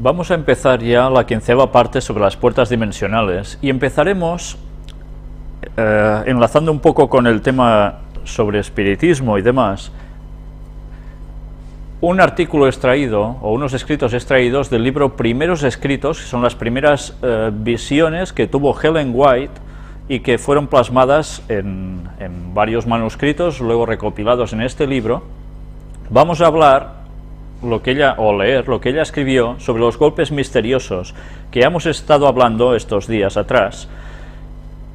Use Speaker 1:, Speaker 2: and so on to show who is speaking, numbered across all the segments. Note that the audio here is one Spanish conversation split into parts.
Speaker 1: Vamos a empezar ya la 15ª parte sobre las puertas dimensionales y empezaremos enlazando un poco con el tema sobre espiritismo y demás, un artículo extraído o unos escritos extraídos del libro Primeros Escritos, que son las primeras visiones que tuvo Ellen White y que fueron plasmadas en varios manuscritos, luego recopilados en este libro. Vamos a hablar leer lo que ella escribió sobre los golpes misteriosos que hemos estado hablando estos días atrás,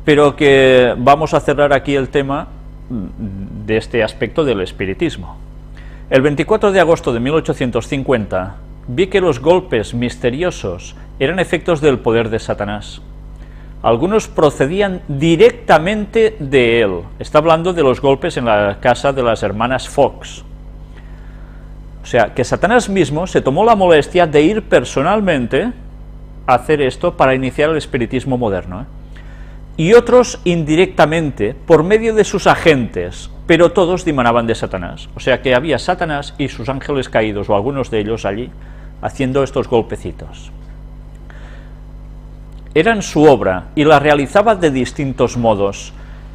Speaker 1: pero que vamos a cerrar aquí el tema de este aspecto del espiritismo. El 24 de agosto de 1850 vi que los golpes misteriosos eran efectos del poder de Satanás. Algunos procedían directamente de él. Está hablando de los golpes en la casa de las hermanas Fox. O sea, que Satanás mismo se tomó la molestia de ir personalmente a hacer esto para iniciar el espiritismo moderno, Y otros indirectamente, por medio de sus agentes, pero todos dimanaban de Satanás. O sea que había Satanás y sus ángeles caídos, o algunos de ellos allí, haciendo estos golpecitos. Eran su obra y la realizaba de distintos modos.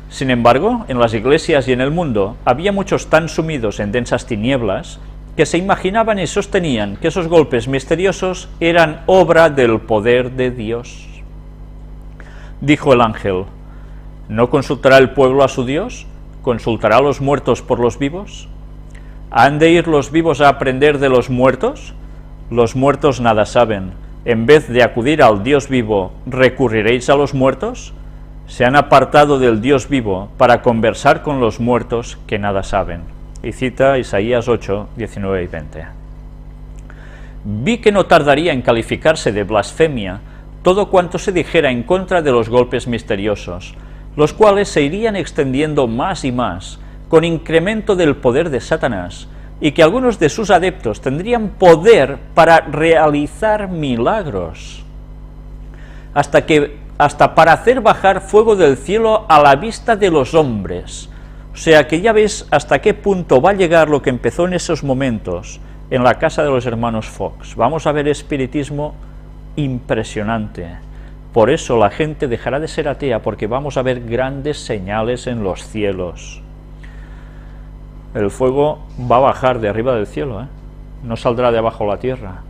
Speaker 1: Sin embargo, en las iglesias y en el mundo, había muchos tan sumidos en densas tinieblas que se imaginaban y sostenían que esos golpes misteriosos eran obra del poder de Dios. Dijo el ángel: ¿no consultará el pueblo a su Dios? ¿Consultará a los muertos por los vivos? ¿Han de ir los vivos a aprender de los muertos? Los muertos nada saben. En vez de acudir al Dios vivo, ¿recurriréis a los muertos? Se han apartado del Dios vivo para conversar con los muertos que nada saben. Y cita Isaías 8, 19 y 20. Vi que no tardaría en calificarse de blasfemia todo cuanto se dijera en contra de los golpes misteriosos, los cuales se irían extendiendo más y más, con incremento del poder de Satanás, y que algunos de sus adeptos tendrían poder para realizar milagros, hasta para hacer bajar fuego del cielo a la vista de los hombres. O sea que ya ves hasta qué punto va a llegar lo que empezó en esos momentos en la casa de los hermanos Fox. Vamos a ver espiritismo impresionante. Por eso la gente dejará de ser atea, porque vamos a ver grandes señales en los cielos. El fuego va a bajar de arriba del cielo, no saldrá de abajo la tierra.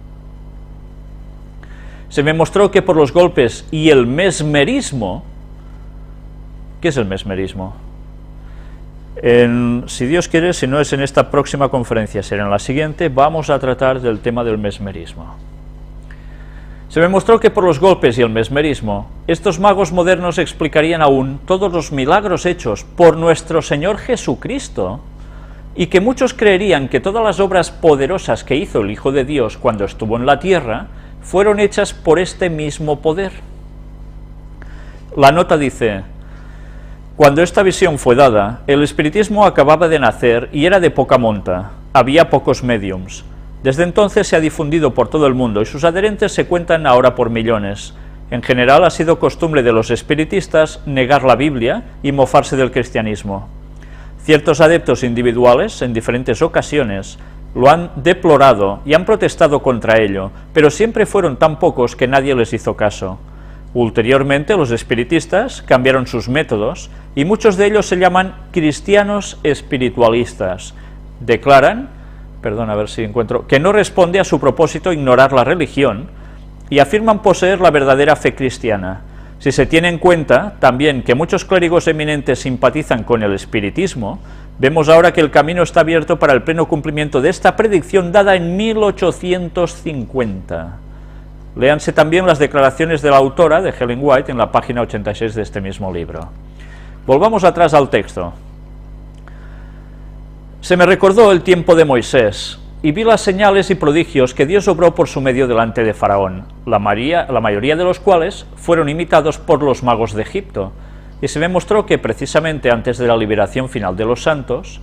Speaker 1: Se me mostró que por los golpes y el mesmerismo. ¿Qué es el mesmerismo? Si Dios quiere, si no es en esta próxima conferencia, será en la siguiente, vamos a tratar del tema del mesmerismo. Se me mostró que por los golpes y el mesmerismo, estos magos modernos explicarían aún todos los milagros hechos por nuestro Señor Jesucristo, y que muchos creerían que todas las obras poderosas que hizo el Hijo de Dios cuando estuvo en la tierra, fueron hechas por este mismo poder. La nota dice: cuando esta visión fue dada, el espiritismo acababa de nacer y era de poca monta, había pocos médiums. Desde entonces se ha difundido por todo el mundo y sus adherentes se cuentan ahora por millones. En general ha sido costumbre de los espiritistas negar la Biblia y mofarse del cristianismo. Ciertos adeptos individuales, en diferentes ocasiones, lo han deplorado y han protestado contra ello, pero siempre fueron tan pocos que nadie les hizo caso. Ulteriormente, los espiritistas cambiaron sus métodos y muchos de ellos se llaman cristianos espiritualistas. Declaran, que no responde a su propósito ignorar la religión y afirman poseer la verdadera fe cristiana. Si se tiene en cuenta también que muchos clérigos eminentes simpatizan con el espiritismo, vemos ahora que el camino está abierto para el pleno cumplimiento de esta predicción dada en 1850. Léanse también las declaraciones de la autora, de Ellen White, en la página 86 de este mismo libro. Volvamos atrás al texto. Se me recordó el tiempo de Moisés, y vi las señales y prodigios que Dios obró por su medio delante de Faraón, la mayoría de los cuales fueron imitados por los magos de Egipto, y se me mostró que precisamente antes de la liberación final de los santos,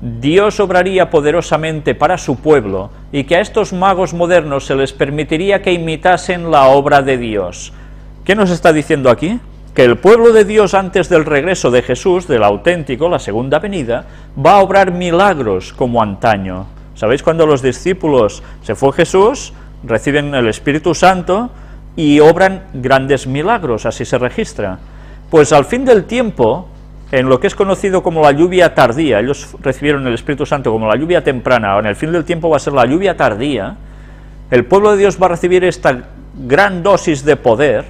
Speaker 1: Dios obraría poderosamente para su pueblo, y que a estos magos modernos se les permitiría que imitasen la obra de Dios. ¿Qué nos está diciendo aquí? Que el pueblo de Dios antes del regreso de Jesús, del auténtico, la segunda venida, va a obrar milagros como antaño. ¿Sabéis cuando los discípulos se fue Jesús? reciben el Espíritu Santo y obran grandes milagros, así se registra. Pues al fin del tiempo, en lo que es conocido como la lluvia tardía, ellos recibieron el Espíritu Santo como la lluvia temprana, en el fin del tiempo va a ser la lluvia tardía, el pueblo de Dios va a recibir esta gran dosis de poder,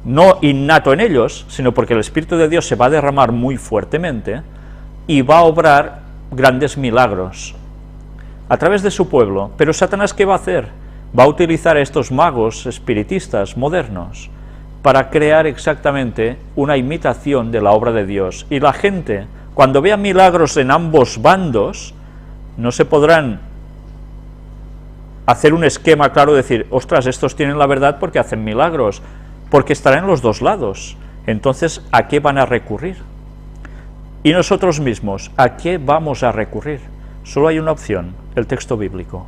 Speaker 1: no innato en ellos, sino porque el Espíritu de Dios se va a derramar muy fuertemente y va a obrar grandes milagros a través de su pueblo. Pero Satanás, ¿qué va a hacer? Va a utilizar a estos magos espiritistas modernos para crear exactamente una imitación de la obra de Dios. Y la gente, cuando vea milagros en ambos bandos, no se podrán hacer un esquema claro, decir, ostras, estos tienen la verdad porque hacen milagros, porque estarán en los dos lados. Entonces, ¿a qué van a recurrir? Y nosotros mismos, ¿a qué vamos a recurrir? Solo hay una opción, el texto bíblico.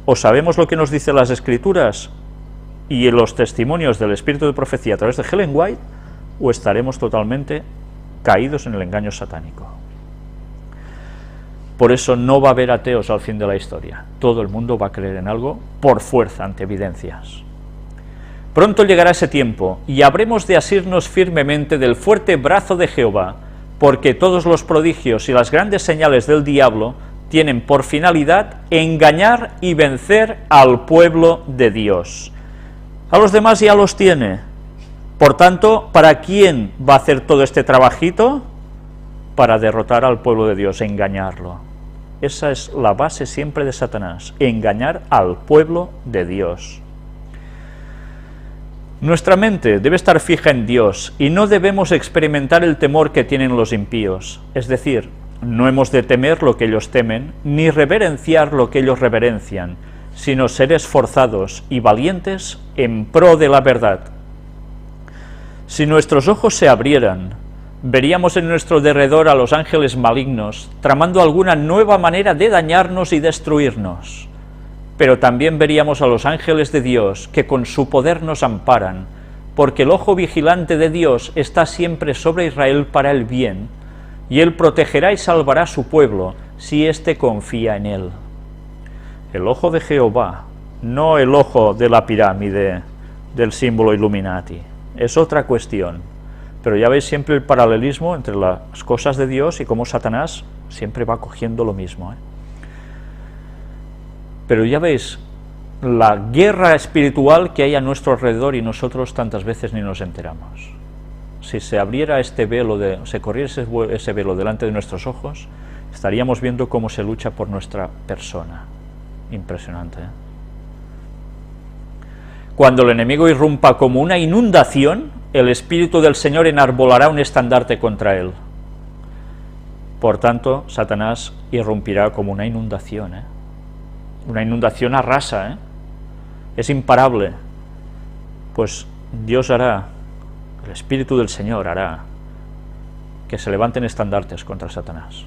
Speaker 1: O sabemos lo que nos dicen las Escrituras y los testimonios del Espíritu de Profecía a través de Ellen White, o estaremos totalmente caídos en el engaño satánico. Por eso no va a haber ateos al fin de la historia. Todo el mundo va a creer en algo por fuerza, ante evidencias. Pronto llegará ese tiempo, y habremos de asirnos firmemente del fuerte brazo de Jehová, porque todos los prodigios y las grandes señales del diablo tienen por finalidad engañar y vencer al pueblo de Dios. A los demás ya los tiene. Por tanto, ¿para quién va a hacer todo este trabajito? Para derrotar al pueblo de Dios, engañarlo. Esa es la base siempre de Satanás, engañar al pueblo de Dios. Nuestra mente debe estar fija en Dios y no debemos experimentar el temor que tienen los impíos, es decir, no hemos de temer lo que ellos temen, ni reverenciar lo que ellos reverencian, sino ser esforzados y valientes en pro de la verdad. Si nuestros ojos se abrieran, veríamos en nuestro derredor a los ángeles malignos, tramando alguna nueva manera de dañarnos y destruirnos. Pero también veríamos a los ángeles de Dios, que con su poder nos amparan, porque el ojo vigilante de Dios está siempre sobre Israel para el bien, y Él protegerá y salvará a su pueblo, si éste confía en Él. El ojo de Jehová, no el ojo de la pirámide del símbolo Illuminati, es otra cuestión. Pero ya veis siempre el paralelismo entre las cosas de Dios y cómo Satanás siempre va cogiendo lo mismo. Pero ya veis la guerra espiritual que hay a nuestro alrededor y nosotros tantas veces ni nos enteramos. Si se abriera este velo, se corriese ese velo delante de nuestros ojos, estaríamos viendo cómo se lucha por nuestra persona. Impresionante, ¿eh? Cuando el enemigo irrumpa como una inundación, el Espíritu del Señor enarbolará un estandarte contra él. Por tanto, Satanás irrumpirá como una inundación, ¿eh? Una inundación arrasa, ¿eh? Es imparable. Pues Dios hará, el Espíritu del Señor hará que se levanten estandartes contra Satanás.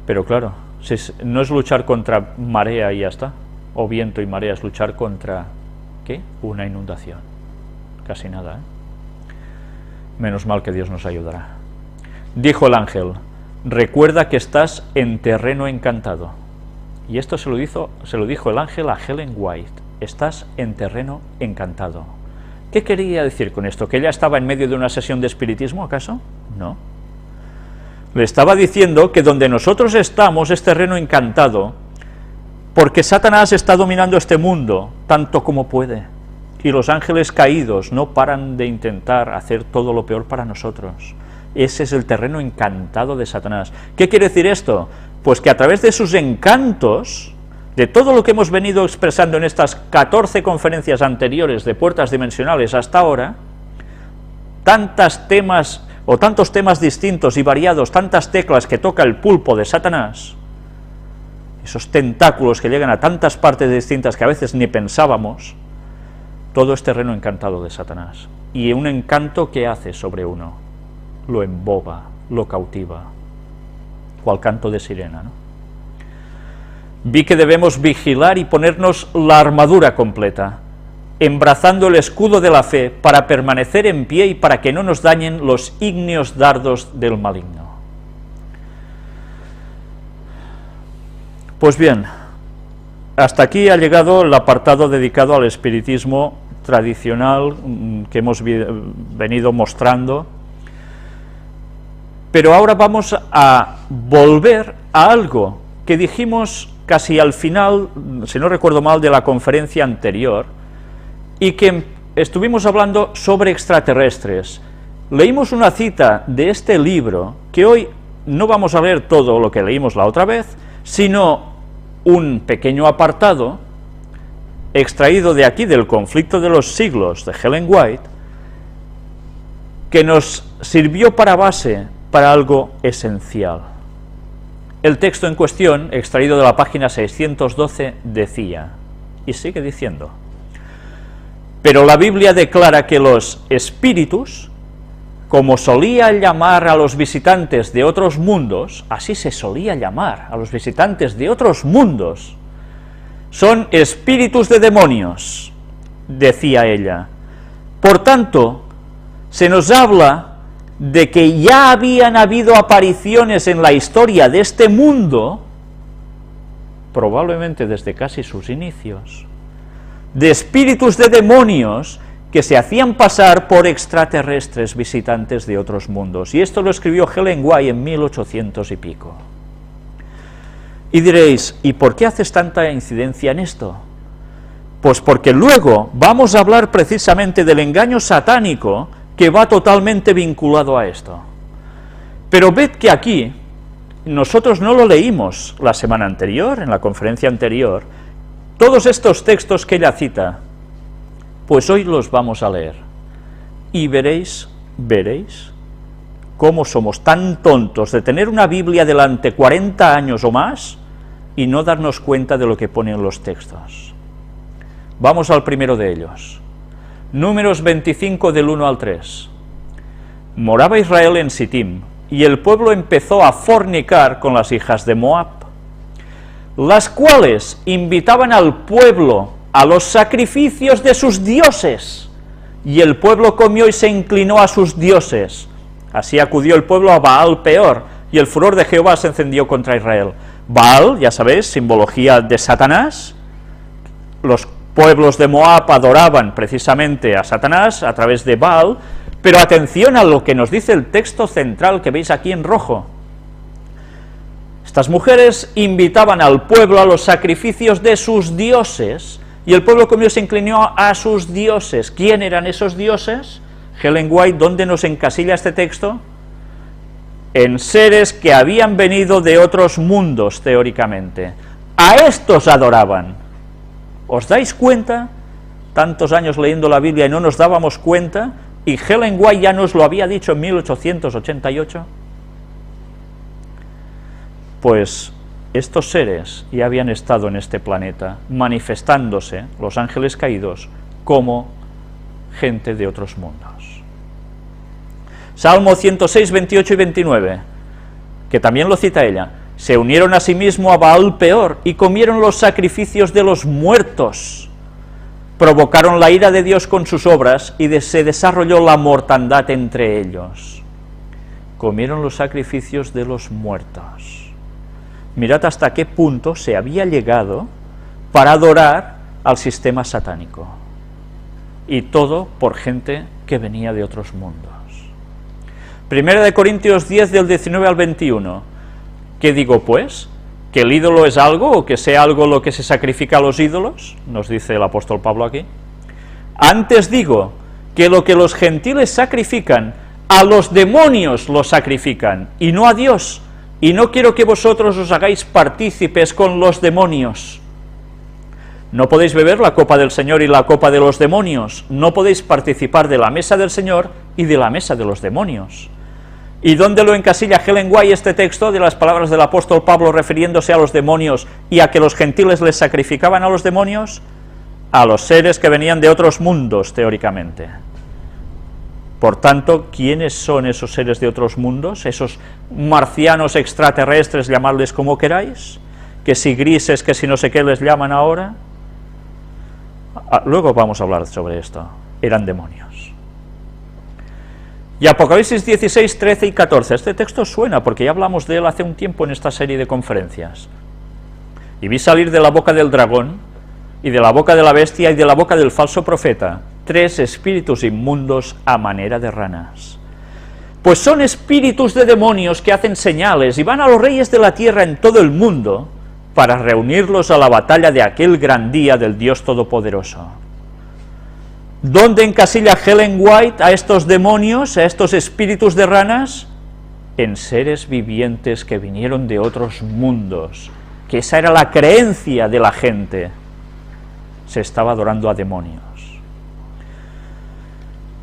Speaker 1: Pero claro, si no es luchar contra marea y ya está, o viento y marea, es luchar contra, ¿qué? Una inundación. Casi nada, ¿eh? Menos mal que Dios nos ayudará. Dijo el ángel, recuerda que estás en terreno encantado. Y esto se lo dijo el ángel a Ellen White, estás en terreno encantado. ¿Qué quería decir con esto? ¿Que ella estaba en medio de una sesión de espiritismo, acaso? No. Le estaba diciendo que donde nosotros estamos es terreno encantado, porque Satanás está dominando este mundo tanto como puede, y los ángeles caídos no paran de intentar hacer todo lo peor para nosotros. Ese es el terreno encantado de Satanás. ¿Qué quiere decir esto? Pues que a través de sus encantos, de todo lo que hemos venido expresando en estas 14 conferencias anteriores de puertas dimensionales hasta ahora, tantos temas distintos y variados, tantas teclas que toca el pulpo de Satanás, esos tentáculos que llegan a tantas partes distintas que a veces ni pensábamos, todo es terreno encantado de Satanás. Y un encanto que hace sobre uno, lo emboba, lo cautiva, cual canto de sirena, ¿no? Vi que debemos vigilar y ponernos la armadura completa, embrazando el escudo de la fe para permanecer en pie y para que no nos dañen los ígneos dardos del maligno. Pues bien, hasta aquí ha llegado el apartado dedicado al espiritismo tradicional que hemos venido mostrando, pero ahora vamos a volver a algo que dijimos casi al final, si no recuerdo mal, de la conferencia anterior, y que estuvimos hablando sobre extraterrestres. Leímos una cita de este libro, que hoy no vamos a leer todo lo que leímos la otra vez, sino un pequeño apartado extraído de aquí, del Conflicto de los Siglos, de Ellen White, que nos sirvió para base para algo esencial. El texto en cuestión, extraído de la página 612, decía, y sigue diciendo: pero la Biblia declara que los espíritus, como solía llamar a los visitantes de otros mundos, así se solía llamar a los visitantes de otros mundos, son espíritus de demonios, decía ella. Por tanto, se nos habla de que ya habían habido apariciones en la historia de este mundo, probablemente desde casi sus inicios, de espíritus de demonios que se hacían pasar por extraterrestres visitantes de otros mundos. Y esto lo escribió Ellen White en 1800 y pico. Y diréis, ¿y por qué haces tanta incidencia en esto? Pues porque luego vamos a hablar precisamente del engaño satánico que va totalmente vinculado a esto. Pero ved que aquí, nosotros no lo leímos la semana anterior, en la conferencia anterior, todos estos textos que ella cita, pues hoy los vamos a leer. Y veréis cómo somos tan tontos de tener una Biblia delante 40 años o más y no darnos cuenta de lo que ponen los textos. Vamos al primero de ellos. Números 25 del 1 al 3. Moraba Israel en Sittim, y el pueblo empezó a fornicar con las hijas de Moab, las cuales invitaban al pueblo a los sacrificios de sus dioses, y el pueblo comió y se inclinó a sus dioses. Así acudió el pueblo a Baal Peor, y el furor de Jehová se encendió contra Israel. Baal, ya sabéis, simbología de Satanás. Los pueblos de Moab adoraban precisamente a Satanás a través de Baal, pero atención a lo que nos dice el texto central que veis aquí en rojo. Estas mujeres invitaban al pueblo a los sacrificios de sus dioses, y el pueblo comió y se inclinó a sus dioses. ¿Quién eran esos dioses? Ellen White, ¿dónde nos encasilla este texto? En seres que habían venido de otros mundos, teóricamente. A estos adoraban. ¿Os dais cuenta? Tantos años leyendo la Biblia y no nos dábamos cuenta, y Ellen White ya nos lo había dicho en 1888. Pues estos seres ya habían estado en este planeta, manifestándose, los ángeles caídos, como gente de otros mundos. Salmo 106, 28 y 29, que también lo cita ella. Se unieron a sí mismo a Baal Peor y comieron los sacrificios de los muertos. Provocaron la ira de Dios con sus obras y se desarrolló la mortandad entre ellos. Comieron los sacrificios de los muertos. Mirad hasta qué punto se había llegado para adorar al sistema satánico. Y todo por gente que venía de otros mundos. Primera de Corintios 10, del 19 al 21. ¿Qué digo pues? ¿Que el ídolo es algo o que sea algo lo que se sacrifica a los ídolos? Nos dice el apóstol Pablo aquí. Antes digo que lo que los gentiles sacrifican, a los demonios los sacrifican, y no a Dios. Y no quiero que vosotros os hagáis partícipes con los demonios. No podéis beber la copa del Señor y la copa de los demonios. No podéis participar de la mesa del Señor y de la mesa de los demonios. ¿Y dónde lo encasilla Ellen White este texto de las palabras del apóstol Pablo refiriéndose a los demonios y a que los gentiles les sacrificaban a los demonios? A los seres que venían de otros mundos, teóricamente. Por tanto, ¿quiénes son esos seres de otros mundos? Esos marcianos extraterrestres, llamadles como queráis, que si grises, que si no sé qué les llaman ahora. Luego vamos a hablar sobre esto. Eran demonios. Y Apocalipsis 16, 13 y 14. Este texto suena porque ya hablamos de él hace un tiempo en esta serie de conferencias. y vi salir de la boca del dragón, y de la boca de la bestia, y de la boca del falso profeta, 3 espíritus inmundos a manera de ranas. Pues son espíritus de demonios que hacen señales y van a los reyes de la tierra en todo el mundo para reunirlos a la batalla de aquel gran día del Dios Todopoderoso. ¿Dónde encasilla Ellen White a estos demonios, a estos espíritus de ranas? En seres vivientes que vinieron de otros mundos, que esa era la creencia de la gente. Se estaba adorando a demonios.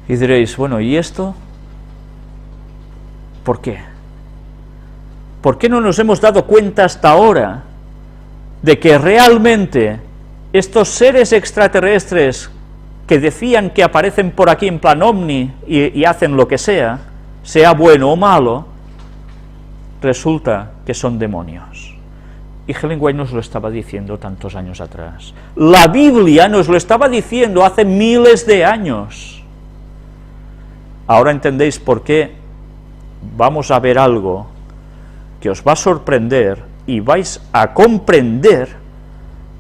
Speaker 1: Y diréis, bueno, ¿y esto? ¿Por qué? ¿Por qué no nos hemos dado cuenta hasta ahora de que realmente estos seres extraterrestres que decían que aparecen por aquí en plan ovni y hacen lo que sea bueno o malo, resulta que son demonios? Y Ellen White nos lo estaba diciendo tantos años atrás. La Biblia nos lo estaba diciendo hace miles de años. Ahora entendéis por qué vamos a ver algo que os va a sorprender y vais a comprender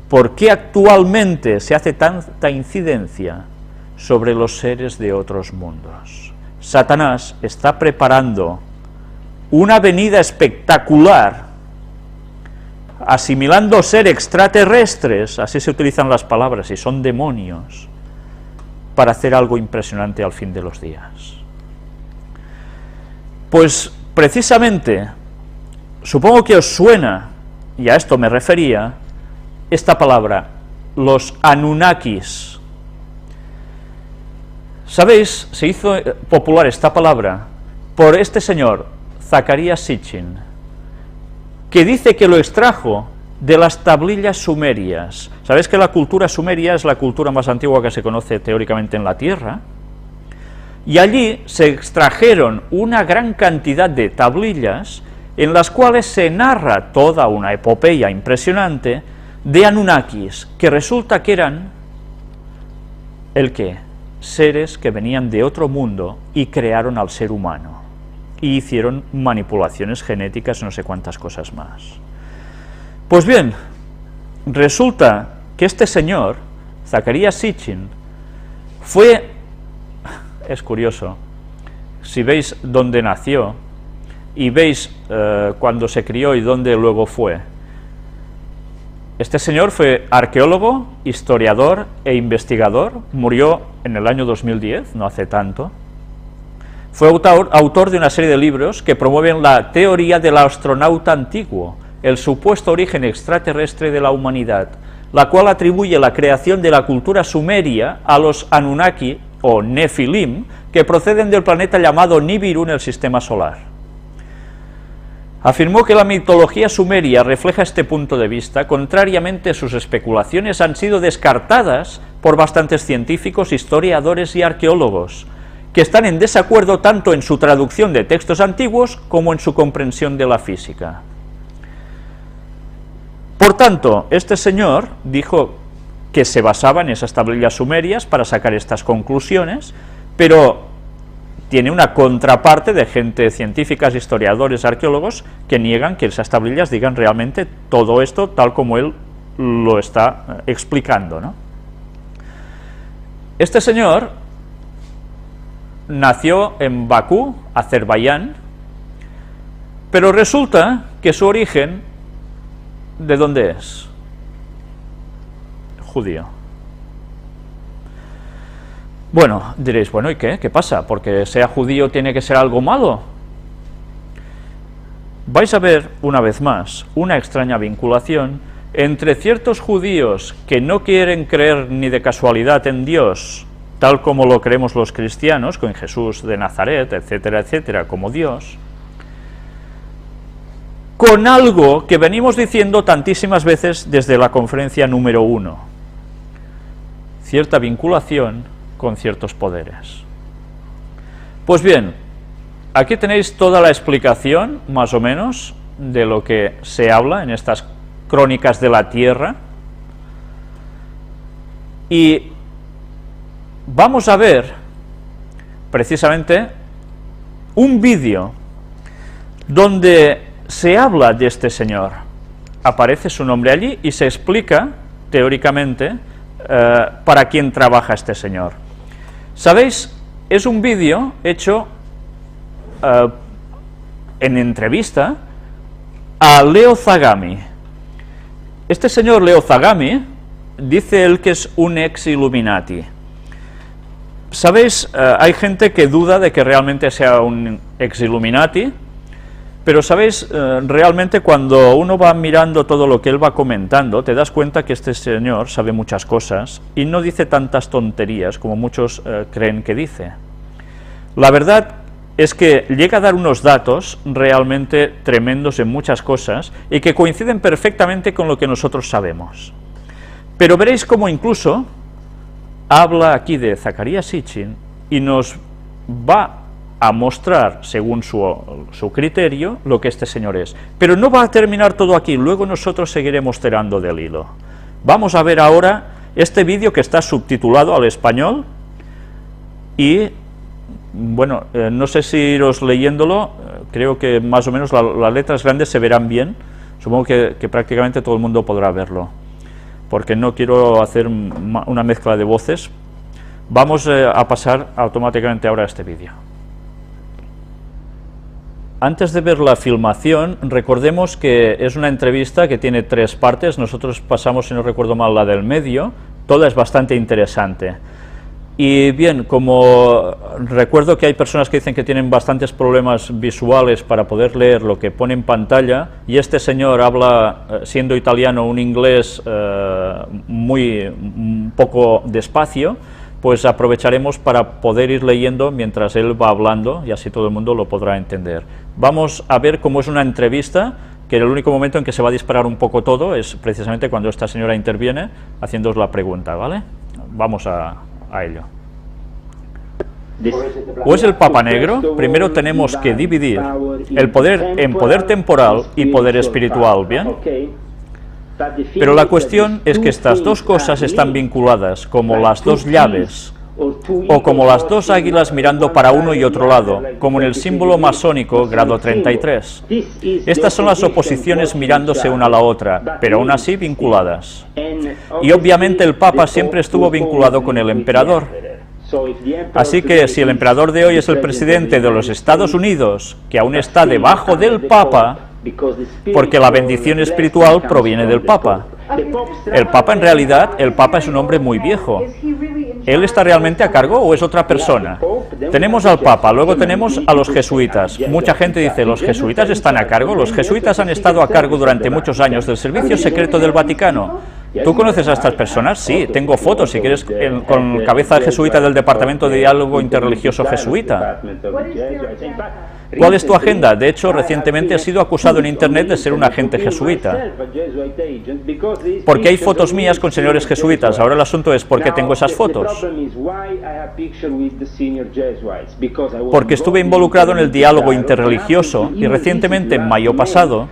Speaker 1: por qué actualmente se hace tanta incidencia sobre los seres de otros mundos. Satanás está preparando una venida espectacular, asimilando ser extraterrestres, así se utilizan las palabras, y son demonios, para hacer algo impresionante al fin de los días. Pues precisamente, supongo que os suena, y a esto me refería, esta palabra, los Anunnakis. ¿Sabéis? Se hizo popular esta palabra por este señor, Zecharia Sitchin, que dice que lo extrajo de las tablillas sumerias. ¿Sabéis que la cultura sumeria es la cultura más antigua que se conoce teóricamente en la Tierra? Y allí se extrajeron una gran cantidad de tablillas en las cuales se narra toda una epopeya impresionante de Anunnakis, que resulta que eran, ¿el qué? Seres que venían de otro mundo y crearon al ser humano, y hicieron manipulaciones genéticas, no sé cuántas cosas más. Pues bien, resulta que este señor, Zecharia Sitchin, fue, es curioso, si veis dónde nació, y veis cuando se crió y dónde luego fue. Este señor fue arqueólogo, historiador e investigador, murió en el año 2010, no hace tanto. Fue autor de una serie de libros que promueven la teoría del astronauta antiguo, el supuesto origen extraterrestre de la humanidad, la cual atribuye la creación de la cultura sumeria a los Anunnaki o Nefilim, que proceden del planeta llamado Nibiru en el sistema solar. Afirmó que la mitología sumeria refleja este punto de vista, contrariamente sus especulaciones han sido descartadas por bastantes científicos, historiadores y arqueólogos, que están en desacuerdo tanto en su traducción de textos antiguos como en su comprensión de la física. Por tanto, este señor dijo que se basaba en esas tablillas sumerias para sacar estas conclusiones, pero tiene una contraparte de gente, científicas, historiadores, arqueólogos, que niegan que esas tablillas digan realmente todo esto tal como él lo está explicando, ¿no? Este señor nació en Bakú, Azerbaiyán, pero resulta que su origen, ¿de dónde es? Judío. Bueno, diréis, bueno, ¿y qué? ¿Qué pasa? ¿Porque sea judío tiene que ser algo malo? Vais a ver, una vez más, una extraña vinculación entre ciertos judíos que no quieren creer ni de casualidad en Dios, tal como lo creemos los cristianos, con Jesús de Nazaret, etcétera, etcétera, como Dios, con algo que venimos diciendo tantísimas veces desde la conferencia número 1, cierta vinculación con ciertos poderes. Pues bien, aquí tenéis toda la explicación, más o menos, de lo que se habla en estas crónicas de la Tierra, y vamos a ver, precisamente, un vídeo donde se habla de este señor, aparece su nombre allí y se explica, teóricamente, para quién trabaja este señor. ¿Sabéis? Es un vídeo hecho en entrevista a Leo Zagami. Este señor Leo Zagami dice él que es un ex Illuminati. ¿Sabéis? Hay gente que duda de que realmente sea un ex Illuminati, pero ¿sabéis? Realmente cuando uno va mirando todo lo que él va comentando, te das cuenta que este señor sabe muchas cosas y no dice tantas tonterías como muchos creen que dice. La verdad es que llega a dar unos datos realmente tremendos en muchas cosas y que coinciden perfectamente con lo que nosotros sabemos. Pero veréis cómo incluso habla aquí de Zecharia Sitchin y nos va a mostrar, según su criterio, lo que este señor es. Pero no va a terminar todo aquí, luego nosotros seguiremos tirando del hilo. Vamos a ver ahora este vídeo que está subtitulado al español y, bueno, no sé si iros leyéndolo, creo que más o menos las letras grandes se verán bien, supongo que prácticamente todo el mundo podrá verlo, porque no quiero hacer una mezcla de voces. Vamos a pasar automáticamente ahora a este vídeo. Antes de ver la filmación, recordemos que es una entrevista que tiene 3 partes, nosotros pasamos, si no recuerdo mal, la del medio, toda es bastante interesante. Y bien, como recuerdo que hay personas que dicen que tienen bastantes problemas visuales para poder leer lo que pone en pantalla, y este señor habla, siendo italiano, un inglés un poco despacio, pues aprovecharemos para poder ir leyendo mientras él va hablando y así todo el mundo lo podrá entender. Vamos a ver cómo es una entrevista, que el único momento en que se va a disparar un poco todo es precisamente cuando esta señora interviene haciéndoos la pregunta, ¿vale? Vamos a ello. ¿O es el Papa Negro? Primero tenemos que dividir el poder en poder temporal y poder espiritual, ¿bien? Pero la cuestión es que estas dos cosas están vinculadas, como las dos llaves, o como las dos águilas mirando para uno y otro lado, como en el símbolo masónico grado 33. Estas son las oposiciones mirándose una a la otra, pero aún así vinculadas. Y obviamente el Papa siempre estuvo vinculado con el emperador. Así que si el emperador de hoy es el presidente de los Estados Unidos, que aún está debajo del Papa, porque la bendición espiritual proviene del Papa. El Papa, en realidad, el Papa es un hombre muy viejo. ¿Él está realmente a cargo o es otra persona? Tenemos al Papa, luego tenemos a los jesuitas. Mucha gente dice, ¿los jesuitas están a cargo? Los jesuitas han estado a cargo durante muchos años del servicio secreto del Vaticano. ¿Tú conoces a estas personas? Sí, tengo fotos, si quieres, con cabeza de jesuita del Departamento de Diálogo Interreligioso Jesuita. ¿Cuál es tu agenda? De hecho, recientemente he sido acusado en Internet de ser un agente jesuita. Porque hay fotos mías con señores jesuitas. Ahora el asunto es, ¿por qué tengo esas fotos? Porque estuve involucrado en el diálogo interreligioso y recientemente, en mayo pasado,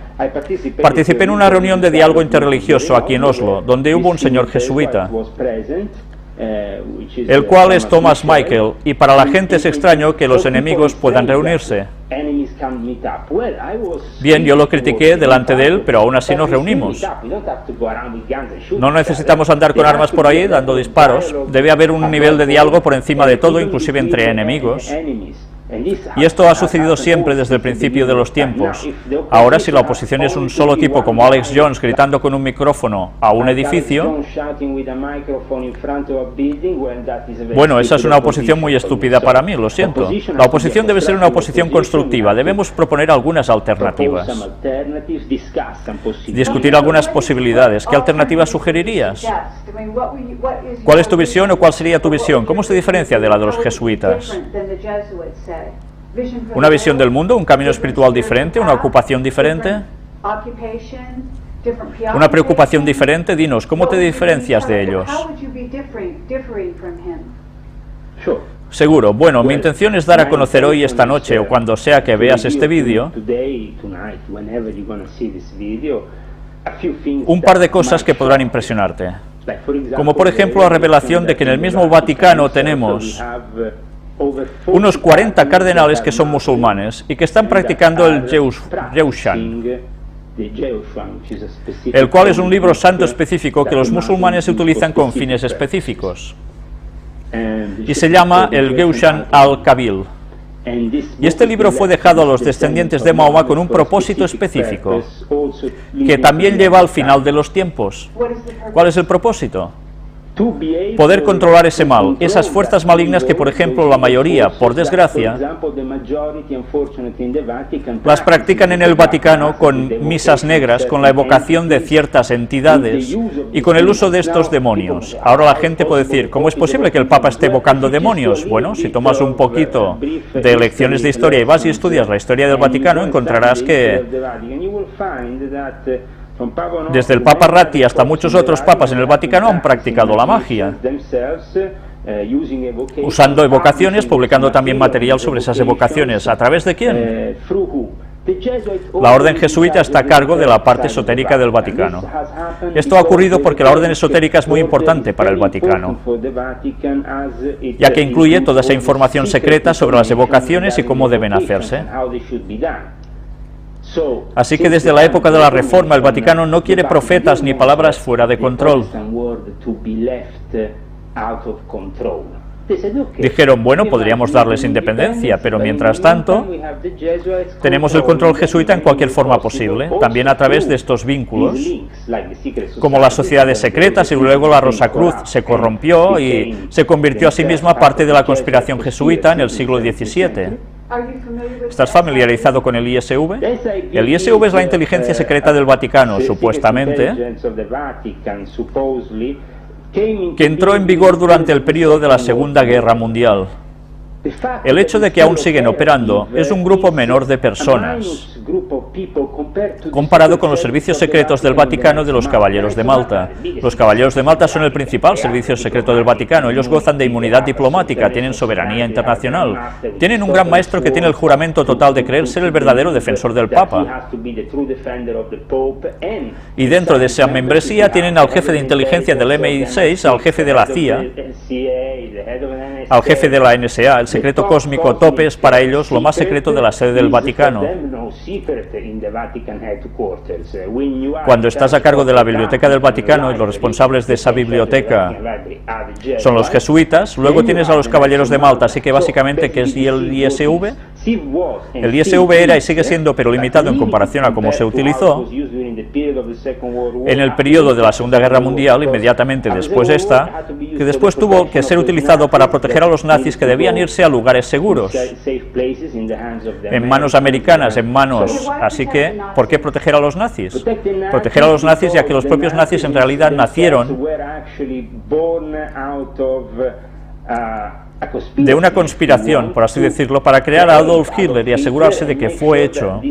Speaker 1: participé en una reunión de diálogo interreligioso aquí en Oslo, donde hubo un señor jesuita, el cual es Thomas Michael, y para la gente es extraño que los enemigos puedan reunirse. Bien, yo lo critiqué delante de él, pero aún así nos reunimos. No necesitamos andar con armas por ahí dando disparos, debe haber un nivel de diálogo por encima de todo, inclusive entre enemigos. Y esto ha sucedido siempre desde el principio de los tiempos. Ahora, si la oposición es un solo tipo como Alex Jones gritando con un micrófono a un edificio, bueno, esa es una oposición muy estúpida para mí, lo siento. La oposición debe ser una oposición constructiva, debemos proponer algunas alternativas. Discutir algunas posibilidades. ¿Qué alternativas sugerirías? ¿Cuál es tu visión o cuál sería tu visión? ¿Cómo se diferencia de la de los jesuitas? ¿Una visión del mundo? ¿Un camino espiritual diferente? ¿Una ocupación diferente? ¿Una preocupación diferente? Dinos, ¿cómo te diferencias de ellos? Seguro. Bueno, mi intención es dar a conocer hoy, esta noche, o cuando sea que veas este vídeo, un par de cosas que podrán impresionarte. Como por ejemplo la revelación de que en el mismo Vaticano tenemos unos 40 cardenales que son musulmanes y que están practicando el Jewshan. el cual es un libro santo específico que los musulmanes utilizan con fines específicos, y se llama el Geushan al-Kabil. Y este libro fue dejado a los descendientes de Mahoma con un propósito específico, que también lleva al final de los tiempos. ¿Cuál es el propósito? Poder controlar ese mal, esas fuerzas malignas que, por ejemplo, la mayoría, por desgracia, las practican en el Vaticano con misas negras, con la evocación de ciertas entidades y con el uso de estos demonios. Ahora la gente puede decir, ¿cómo es posible que el Papa esté evocando demonios? Bueno, si tomas un poquito de lecciones de historia y vas y estudias la historia del Vaticano, encontrarás que desde el Papa Ratti hasta muchos otros papas en el Vaticano han practicado la magia, usando evocaciones, publicando también material sobre esas evocaciones. ¿A través de quién? La orden jesuita está a cargo de la parte esotérica del Vaticano. Esto ha ocurrido porque la orden esotérica es muy importante para el Vaticano, ya que incluye toda esa información secreta sobre las evocaciones y cómo deben hacerse. Así que desde la época de la Reforma el Vaticano no quiere profetas ni palabras fuera de control. Dijeron, bueno, podríamos darles independencia, pero mientras tanto tenemos el control jesuita en cualquier forma posible, también a través de estos vínculos, como las sociedades secretas, y luego la Rosacruz se corrompió y se convirtió a sí misma parte de la conspiración jesuita en el siglo XVII. ¿Estás familiarizado con el ISV? El ISV es la inteligencia secreta del Vaticano, supuestamente, que entró en vigor durante el periodo de la Segunda Guerra Mundial. El hecho de que aún siguen operando es un grupo menor de personas, comparado con los servicios secretos del Vaticano de los Caballeros de Malta. Los Caballeros de Malta son el principal servicio secreto del Vaticano. Ellos gozan de inmunidad diplomática, tienen soberanía internacional, tienen un gran maestro que tiene el juramento total de creer ser el verdadero defensor del Papa. Y dentro de esa membresía tienen al jefe de inteligencia del MI6, al jefe de la CIA, al jefe de la NSA. El secreto cósmico tope es para ellos lo más secreto de la sede del Vaticano. Cuando estás a cargo de la biblioteca del Vaticano y los responsables de esa biblioteca son los jesuitas, luego tienes a los Caballeros de Malta, así que básicamente, ¿qué es el ISV? El ISV era y sigue siendo, pero limitado en comparación a cómo se utilizó en el periodo de la Segunda Guerra Mundial, inmediatamente después de esta, que después tuvo que ser utilizado para proteger a los nazis que debían irse a lugares seguros, en manos americanas, en manos... Así que, ¿por qué proteger a los nazis? Proteger a los nazis, ya que los propios nazis en realidad nacieron de una conspiración, por así decirlo, para crear a Adolf Hitler y asegurarse de que fue hecho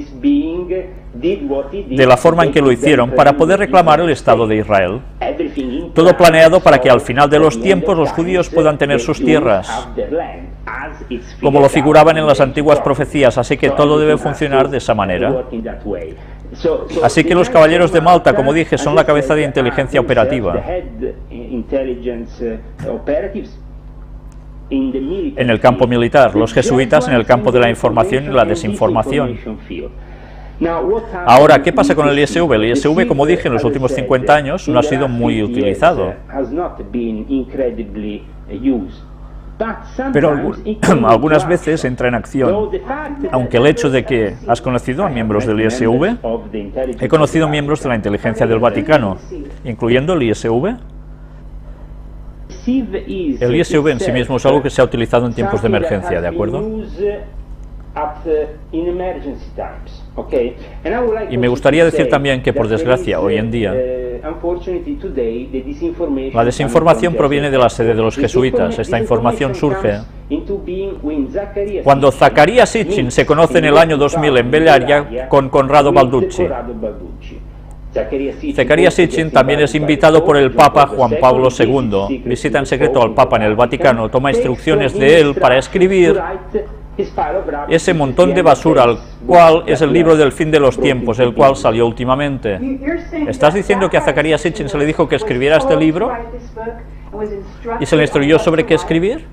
Speaker 1: de la forma en que lo hicieron para poder reclamar el Estado de Israel. Todo planeado para que al final de los tiempos los judíos puedan tener sus tierras, como lo figuraban en las antiguas profecías, así que todo debe funcionar de esa manera. Así que los Caballeros de Malta, como dije, son la cabeza de inteligencia operativa en el campo militar, los jesuitas en el campo de la información y la desinformación. Ahora, ¿qué pasa con el ISV? El ISV, como dije, en los últimos 50 años no ha sido muy utilizado. Pero algunas veces entra en acción. Aunque el hecho de que has conocido a miembros del ISV, he conocido miembros de la inteligencia del Vaticano, incluyendo el ISV. El ISV en sí mismo es algo que se ha utilizado en tiempos de emergencia, ¿de acuerdo? Y me gustaría decir también que, por desgracia, hoy en día, la desinformación proviene de la sede de los jesuitas. Esta información surge cuando Zacarías Sitchin se conoce en el año 2000 en Bellaria con Conrado Balducci. Zacarías Sitchin también es invitado por el Papa Juan Pablo II, visita en secreto al Papa en el Vaticano, toma instrucciones de él para escribir ese montón de basura, el cual es el libro del fin de los tiempos, el cual salió últimamente. ¿Estás diciendo que a Zacarías Sitchin se le dijo que escribiera este libro y se le instruyó sobre qué escribir?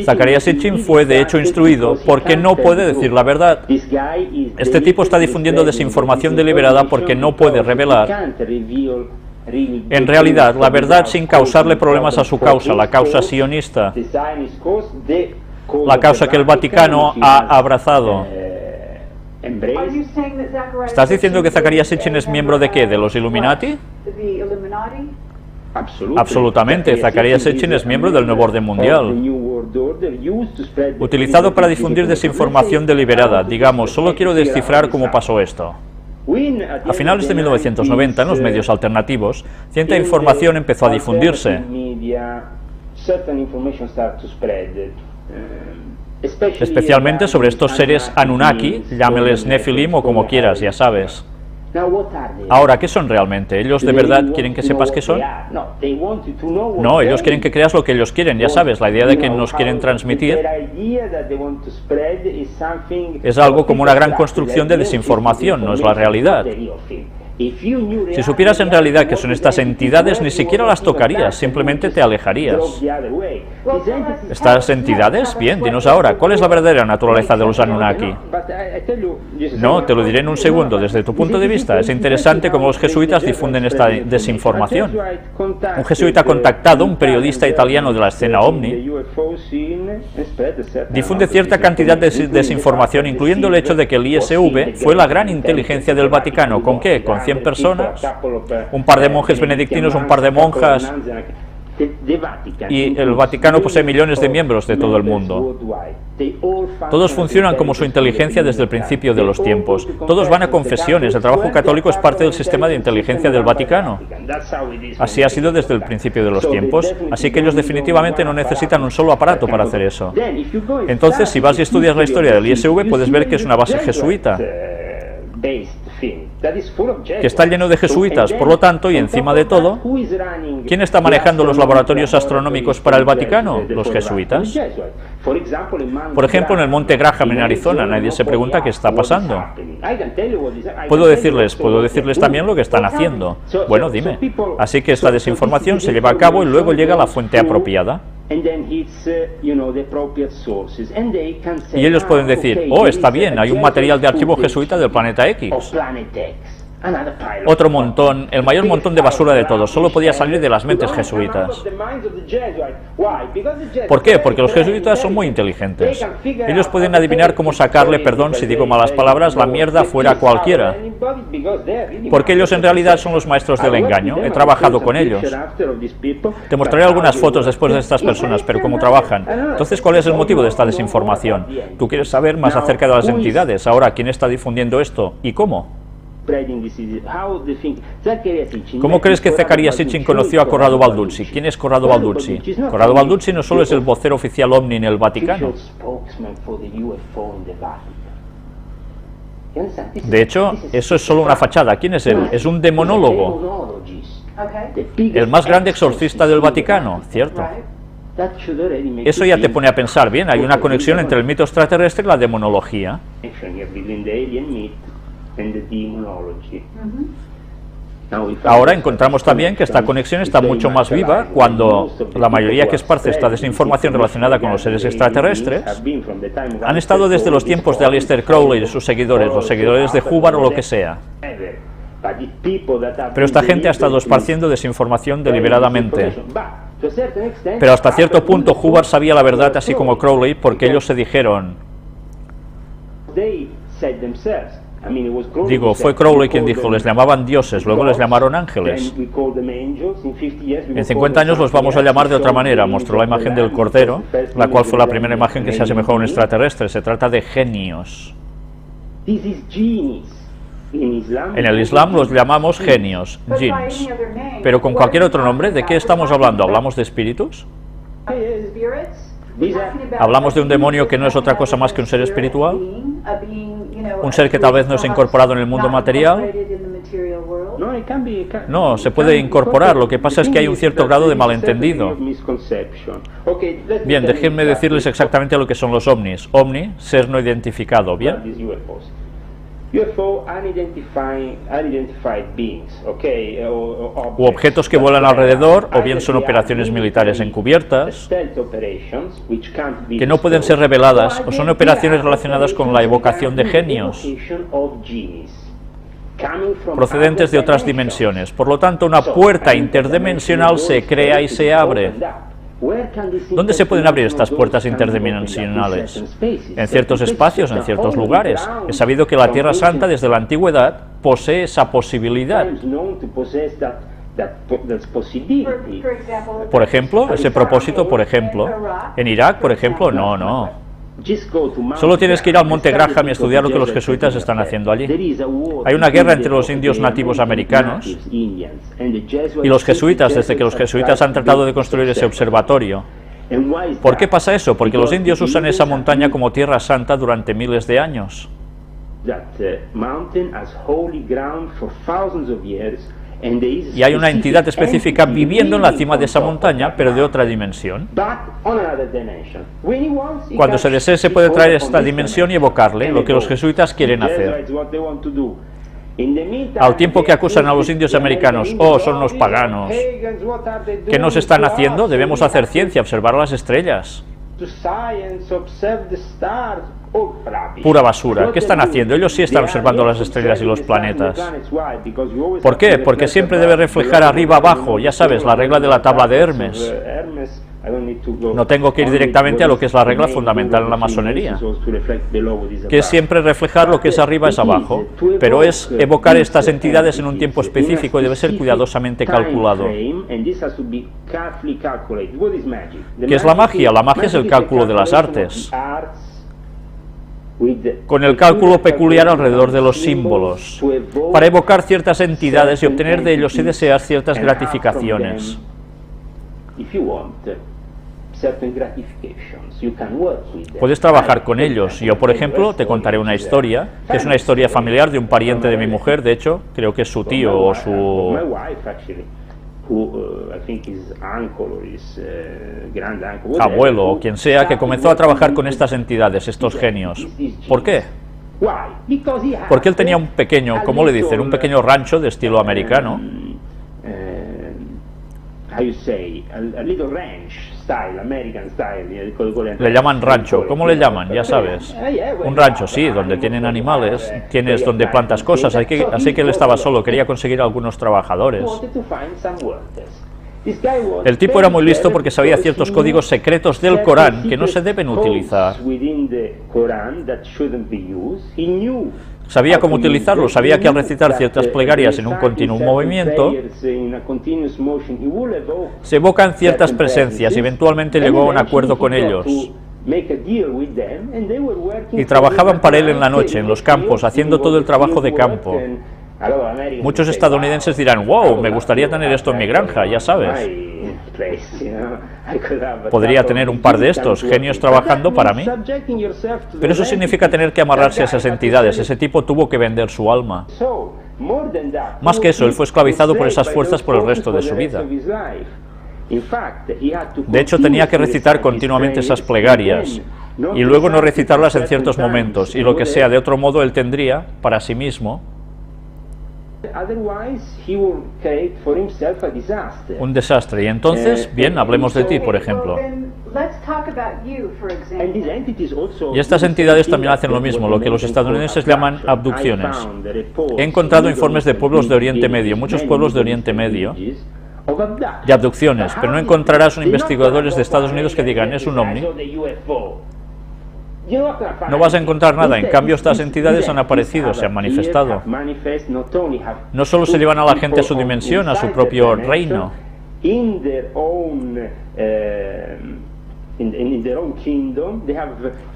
Speaker 1: Zecharia Sitchin fue de hecho instruido porque no puede decir la verdad. Este tipo está difundiendo desinformación deliberada porque no puede revelar en realidad la verdad sin causarle problemas a su causa, la causa sionista, la causa que el Vaticano ha abrazado. ¿Estás diciendo que Zecharia Sitchin es miembro de qué? ¿De los Illuminati? Absolutamente, Zecharia Sitchin es miembro del Nuevo Orden Mundial, utilizado para difundir desinformación deliberada. Digamos, solo quiero descifrar cómo pasó esto. A finales de 1990, en los medios alternativos, cierta información empezó a difundirse. Especialmente sobre estos seres Anunnaki, llámeles Nephilim o como quieras, ya sabes. Ahora, ¿qué son realmente? ¿Ellos de verdad quieren que sepas qué son? No, ellos quieren que creas lo que ellos quieren, ya sabes, la idea de que nos quieren transmitir es algo como una gran construcción de desinformación, no es la realidad. Si supieras en realidad que son estas entidades, ni siquiera las tocarías, simplemente te alejarías. ¿Estas entidades? Bien, dinos ahora, ¿cuál es la verdadera naturaleza de los Anunnaki? No, te lo diré en un segundo. Desde tu punto de vista, es interesante cómo los jesuitas difunden esta desinformación. Un jesuita contactado, un periodista italiano de la escena OVNI, difunde cierta cantidad de desinformación, incluyendo el hecho de que el ISV fue la gran inteligencia del Vaticano. ¿Con qué? Con 100 personas, un par de monjes benedictinos, un par de monjas, y el Vaticano posee millones de miembros de todo el mundo. Todos funcionan como su inteligencia desde el principio de los tiempos. Todos van a confesiones. El trabajo católico es parte del sistema de inteligencia del Vaticano. Así ha sido desde el principio de los tiempos. Así que ellos definitivamente no necesitan un solo aparato para hacer eso. Entonces, si vas y estudias la historia del ISV, puedes ver que es una base jesuita, que está lleno de jesuitas. Por lo tanto, y encima de todo, ¿quién está manejando los laboratorios astronómicos para el Vaticano? Los jesuitas. Por ejemplo, en el Monte Graham en Arizona, nadie se pregunta qué está pasando. Puedo decirles también lo que están haciendo. Bueno, dime. Así que esta desinformación se lleva a cabo y luego llega a la fuente apropiada. Y ellos pueden decir, oh, está bien, hay un material de archivo jesuita del planeta X. Otro montón, el mayor montón de basura de todos, solo podía salir de las mentes jesuitas. ¿Por qué? Porque los jesuitas son muy inteligentes. Ellos pueden adivinar cómo sacarle, perdón si digo malas palabras, la mierda fuera a cualquiera. Porque ellos en realidad son los maestros del engaño. He trabajado con ellos. Te mostraré algunas fotos después de estas personas, pero cómo trabajan. Entonces, ¿cuál es el motivo de esta desinformación? Tú quieres saber más acerca de las entidades. Ahora, ¿quién está difundiendo esto? ¿Y cómo? ¿Cómo crees que Zecharia Sitchin conoció a Corrado Balduzzi? ¿Quién es Corrado Balduzzi? Corrado Balduzzi no solo es el vocero oficial OVNI en el Vaticano. De hecho, eso es solo una fachada. ¿Quién es él? Es un demonólogo. El más grande exorcista del Vaticano, ¿cierto? Eso ya te pone a pensar, bien, hay una conexión entre el mito extraterrestre y la demonología. Ahora encontramos también que esta conexión está mucho más viva cuando la mayoría que esparce esta desinformación relacionada con los seres extraterrestres han estado desde los tiempos de Aleister Crowley y sus seguidores, los seguidores de Hubbard o lo que sea. Pero esta gente ha estado esparciendo desinformación deliberadamente. Pero hasta cierto punto Hubbard sabía la verdad, así como Crowley, porque ellos se dijeron... Digo, fue Crowley quien dijo, les llamaban dioses, luego les llamaron ángeles. En 50 años los vamos a llamar de otra manera. Mostró la imagen del Cordero, la cual fue la primera imagen que se asemejó a un extraterrestre. Se trata de genios. En el Islam los llamamos genios, jinns. Pero con cualquier otro nombre, ¿de qué estamos hablando? ¿Hablamos de espíritus? ¿Hablamos de un demonio que no es otra cosa más que un ser espiritual? ¿Un ser que tal vez no es incorporado en el mundo material? No, se puede incorporar, lo que pasa es que hay un cierto grado de malentendido. Bien, déjenme decirles exactamente lo que son los ovnis. OVNI, ser no identificado, ¿bien? u objetos que vuelan alrededor, o bien son operaciones militares encubiertas, que no pueden ser reveladas, o son operaciones relacionadas con la evocación de genios, procedentes de otras dimensiones. Por lo tanto, una puerta interdimensional se crea y se abre. ¿Dónde se pueden abrir estas puertas interdimensionales? En ciertos espacios, en ciertos lugares. Es sabido que la Tierra Santa, desde la antigüedad, posee esa posibilidad. Por ejemplo, ese propósito, por ejemplo, en Irak, por ejemplo, no. Solo tienes que ir al Monte Graham y estudiar lo que los jesuitas están haciendo allí. Hay una guerra entre los indios nativos americanos y los jesuitas, desde que los jesuitas han tratado de construir ese observatorio. ¿Por qué pasa eso? Porque los indios usan esa montaña como tierra santa durante miles de años. Y hay una entidad específica viviendo en la cima de esa montaña, pero de otra dimensión. Cuando se desee, se puede traer esta dimensión y evocarle, lo que los jesuitas quieren hacer. Al tiempo que acusan a los indios americanos, son los paganos. ¿Qué nos están haciendo? Debemos hacer ciencia, observar las estrellas. Pura basura. ¿Qué están haciendo? Ellos sí están observando las estrellas y los planetas. ¿Por qué? Porque siempre debe reflejar arriba abajo, ya sabes, la regla de la tabla de Hermes. No tengo que ir directamente a lo que es la regla fundamental en la masonería, que es siempre reflejar lo que es arriba es abajo, pero es evocar estas entidades en un tiempo específico y debe ser cuidadosamente calculado. ¿Qué es la magia? La magia es el cálculo de las artes, con el cálculo peculiar alrededor de los símbolos, para evocar ciertas entidades y obtener de ellos, si deseas, ciertas gratificaciones. Puedes trabajar con ellos. Yo, por ejemplo, te contaré una historia, que es una historia familiar de un pariente de mi mujer, de hecho, creo que es su tío o su abuelo o quien sea, que comenzó a trabajar con estas entidades, estos genios. ¿Por qué? Porque él tenía un pequeño, ¿cómo le dicen? Un pequeño rancho de estilo americano. Le llaman rancho. ¿Cómo le llaman? Ya sabes. Un rancho, sí, donde tienen animales, tienes donde plantas cosas, así que él estaba solo, quería conseguir algunos trabajadores. El tipo era muy listo porque sabía ciertos códigos secretos del Corán que no se deben utilizar. Sabía cómo utilizarlo, sabía que al recitar ciertas plegarias en un continuo movimiento, se evocan ciertas presencias y eventualmente llegó a un acuerdo con ellos. Y trabajaban para él en la noche, en los campos, haciendo todo el trabajo de campo. Muchos estadounidenses dirán, wow, me gustaría tener esto en mi granja, ya sabes. Podría tener un par de estos genios trabajando para mí. Pero eso significa tener que amarrarse a esas entidades. Ese tipo tuvo que vender su alma. Más que eso, él fue esclavizado por esas fuerzas por el resto de su vida. De hecho, tenía que recitar continuamente esas plegarias y luego no recitarlas en ciertos momentos, y lo que sea, de otro modo él tendría para sí mismo un desastre. Y entonces, bien, hablemos de ti, por ejemplo. Y estas entidades también hacen lo mismo, lo que los estadounidenses llaman abducciones. He encontrado informes de pueblos de Oriente Medio, muchos pueblos de Oriente Medio, de abducciones, pero no encontrarás investigadores de Estados Unidos que digan, es un ovni. No vas a encontrar nada. En cambio, estas entidades han aparecido, se han manifestado. No solo se llevan a la gente a su dimensión, a su propio reino.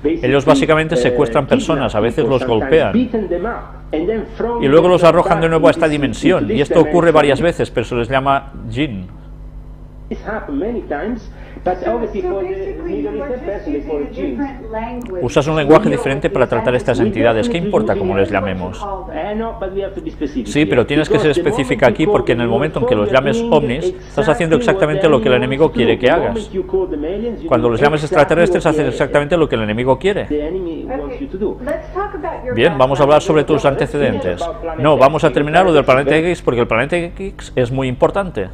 Speaker 1: Ellos básicamente secuestran personas, a veces los golpean y luego los arrojan de nuevo a esta dimensión, y esto ocurre varias veces, pero se les llama jinn. Usas un lenguaje diferente para tratar estas entidades. ¿Qué importa cómo les llamemos? Sí, pero tienes que ser específica aquí porque en el momento en que los llames ovnis, estás haciendo exactamente lo que el enemigo quiere que hagas. Cuando los llames extraterrestres, haces exactamente lo que el enemigo quiere. Bien, vamos a hablar sobre tus antecedentes. No, vamos a terminar lo del planeta X porque el planeta X es muy importante.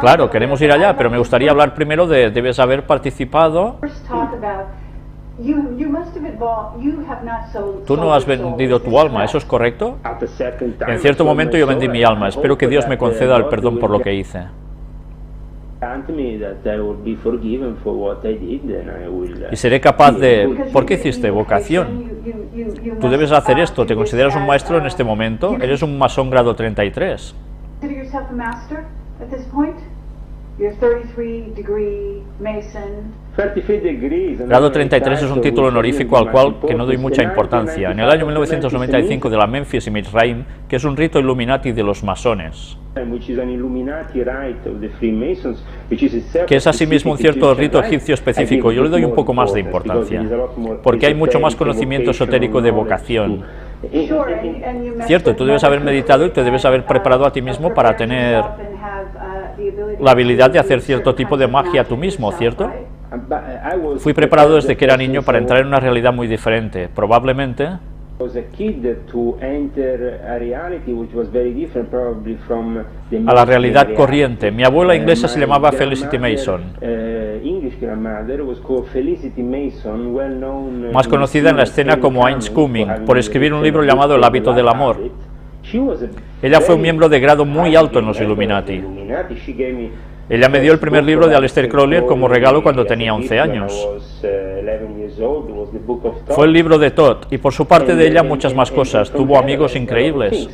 Speaker 1: Claro, queremos ir allá, pero me gustaría hablar primero de debes haber participado. Tú no has vendido tu alma, ¿eso es correcto? En cierto momento yo vendí mi alma, espero que Dios me conceda el perdón por lo que hice. Y seré capaz de... ¿Por qué hiciste vocación? Tú debes hacer esto, ¿te consideras un maestro en este momento? Eres un masón grado 33. Grado 33 es un título honorífico al cual que no doy mucha importancia. En el año 1995 de la Memphis y Mizraim, que es un rito Illuminati de los masones, que es asimismo un cierto rito egipcio específico, yo le doy un poco más de importancia, porque hay mucho más conocimiento esotérico de vocación. Cierto, tú debes haber meditado y te debes haber preparado a ti mismo para tener la habilidad de hacer cierto tipo de magia tú mismo, ¿cierto? Fui preparado desde que era niño para entrar en una realidad muy diferente, probablemente a la realidad corriente. Mi abuela inglesa se llamaba Felicity Mason, más conocida en la escena como Heinz Cumming, por escribir un libro llamado El hábito del amor. Ella fue un miembro de grado muy alto en los Illuminati. Ella me dio el primer libro de Aleister Crowley como regalo cuando tenía 11 años. Fue el libro de Todd, y por su parte de ella muchas más cosas. Tuvo amigos increíbles.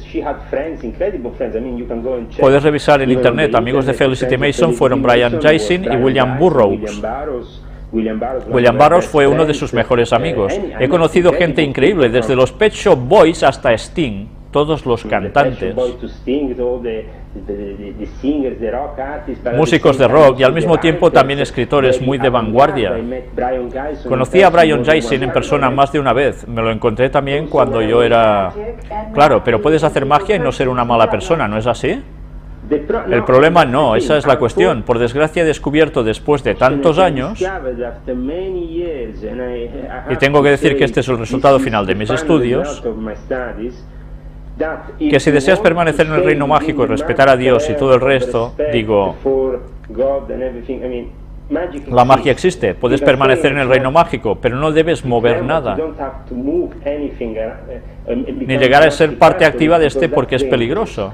Speaker 1: Puedes revisar en internet, amigos de Felicity Mason fueron Brian Gysin y William Burroughs. William Burroughs fue uno de sus mejores amigos. He conocido gente increíble, desde los Pet Shop Boys hasta Sting, todos los cantantes, músicos de rock y al mismo tiempo también escritores muy de vanguardia. Conocí a Brian Gysin en persona más de una vez, me lo encontré también cuando yo era... Claro, pero puedes hacer magia y no ser una mala persona, ¿no es así? El problema no, esa es la cuestión. Por desgracia he descubierto después de tantos años, y tengo que decir que este es el resultado final de mis estudios, que si deseas permanecer en el reino mágico y respetar a Dios y todo el resto, digo, la magia existe, puedes permanecer en el reino mágico, pero no debes mover nada, ni llegar a ser parte activa de este porque es peligroso.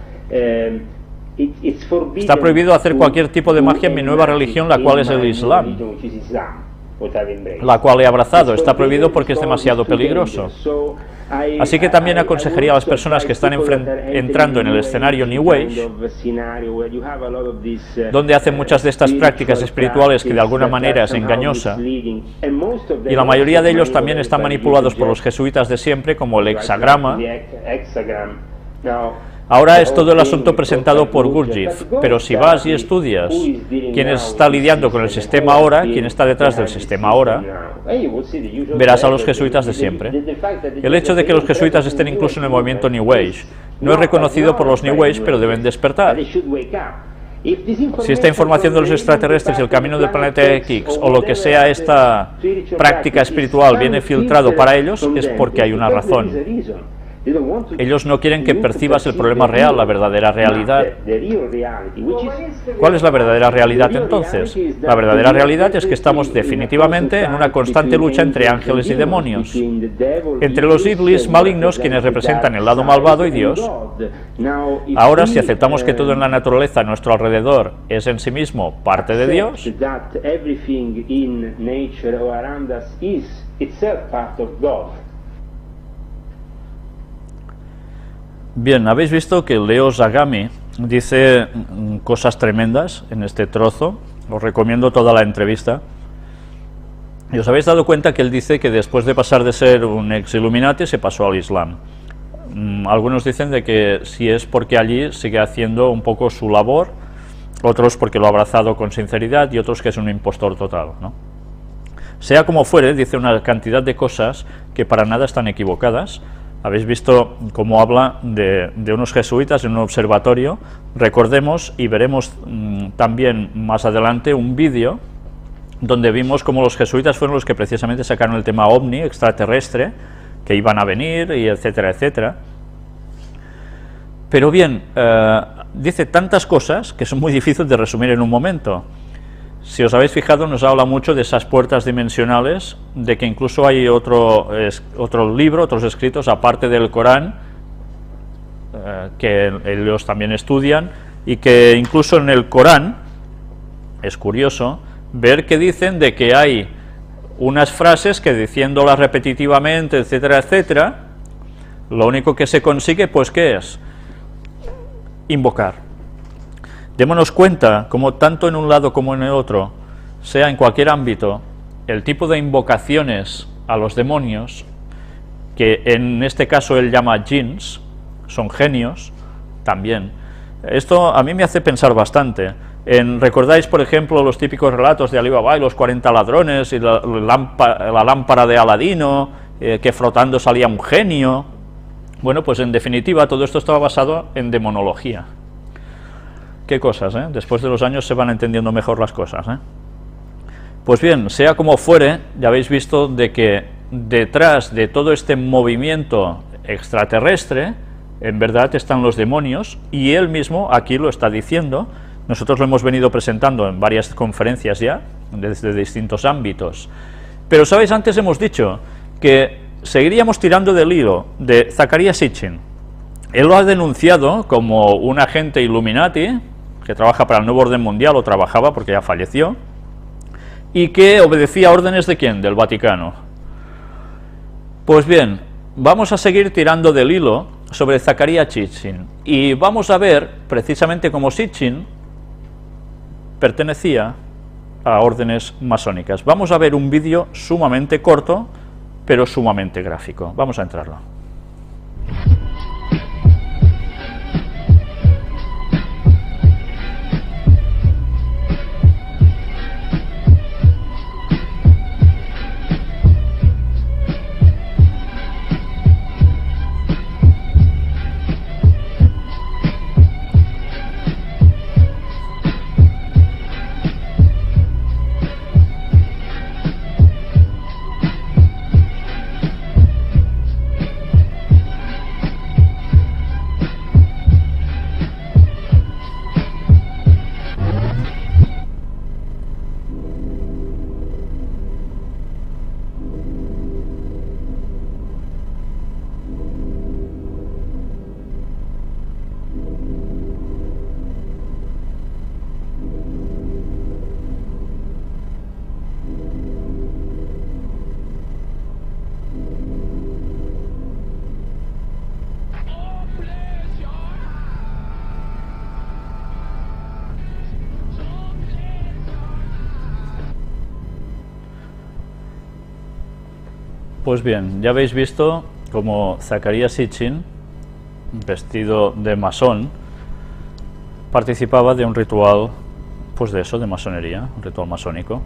Speaker 1: Está prohibido hacer cualquier tipo de magia en mi nueva religión, la cual es el Islam, la cual he abrazado. Está prohibido porque es demasiado peligroso. Así que también aconsejaría a las personas que están entrando en el escenario New Age, donde hacen muchas de estas prácticas espirituales que de alguna manera es engañosa, y la mayoría de ellos también están manipulados por los jesuitas de siempre, como el hexagrama. Ahora es todo el asunto presentado por Gurdjieff, pero si vas y estudias quién está lidiando con el sistema ahora, quién está detrás del sistema ahora, verás a los jesuitas de siempre. El hecho de que los jesuitas estén incluso en el movimiento New Age no es reconocido por los New Age, pero deben despertar. Si esta información de los extraterrestres y el camino del planeta X, o lo que sea esta práctica espiritual, viene filtrado para ellos, es porque hay una razón. Ellos no quieren que percibas el problema real, la verdadera realidad. ¿Cuál es la verdadera realidad entonces? La verdadera realidad es que estamos definitivamente en una constante lucha entre ángeles y demonios, entre los iblis malignos, quienes representan el lado malvado, y Dios. Ahora, si aceptamos que todo en la naturaleza a nuestro alrededor es en sí mismo parte de Dios, bien, habéis visto que Leo Zagami dice cosas tremendas en este trozo. Os recomiendo toda la entrevista. Y os habéis dado cuenta que él dice que después de pasar de ser un ex Illuminati se pasó al Islam. Algunos dicen de que si es porque allí sigue haciendo un poco su labor, otros porque lo ha abrazado con sinceridad y otros que es un impostor total, ¿no? Sea como fuere, dice una cantidad de cosas que para nada están equivocadas. Habéis visto cómo habla de unos jesuitas en un observatorio. Recordemos y veremos también más adelante un vídeo donde vimos cómo los jesuitas fueron los que precisamente sacaron el tema ovni, extraterrestre, que iban a venir, y etcétera, etcétera. Pero bien, dice tantas cosas que son muy difíciles de resumir en un momento. Si os habéis fijado, nos habla mucho de esas puertas dimensionales, de que incluso hay otro libro, otros escritos, aparte del Corán, que ellos también estudian, y que incluso en el Corán, es curioso, ver que dicen de que hay unas frases que diciéndolas repetitivamente, etcétera, etcétera, lo único que se consigue, pues, ¿qué es? Invocar. Démonos cuenta, como tanto en un lado como en el otro, sea en cualquier ámbito, el tipo de invocaciones a los demonios, que en este caso él llama jinns, son genios, también. Esto a mí me hace pensar bastante. ¿Recordáis, por ejemplo, los típicos relatos de Alí Baba y los 40 ladrones y la lámpara de Aladino, que frotando salía un genio? Bueno, pues en definitiva todo esto estaba basado en demonología. Qué cosas, ¿eh? Después de los años se van entendiendo mejor las cosas, ¿eh? Pues bien, sea como fuere, ya habéis visto de que detrás de todo este movimiento extraterrestre, en verdad están los demonios, y él mismo aquí lo está diciendo. Nosotros lo hemos venido presentando en varias conferencias ya, desde distintos ámbitos. Pero, ¿sabéis? Antes hemos dicho que seguiríamos tirando del hilo de Zecharia Sitchin. Él lo ha denunciado como un agente Illuminati, que trabaja para el Nuevo Orden Mundial, o trabajaba porque ya falleció, y que obedecía órdenes ¿de quién? Del Vaticano. Pues bien, vamos a seguir tirando del hilo sobre Zecharia Sitchin, y vamos a ver precisamente cómo Sitchin pertenecía a órdenes masónicas. Vamos a ver un vídeo sumamente corto, pero sumamente gráfico. Vamos a entrarlo. Pues bien, ya habéis visto como Zecharia Sitchin, vestido de masón, participaba de un ritual, pues de eso, de masonería, un ritual masónico.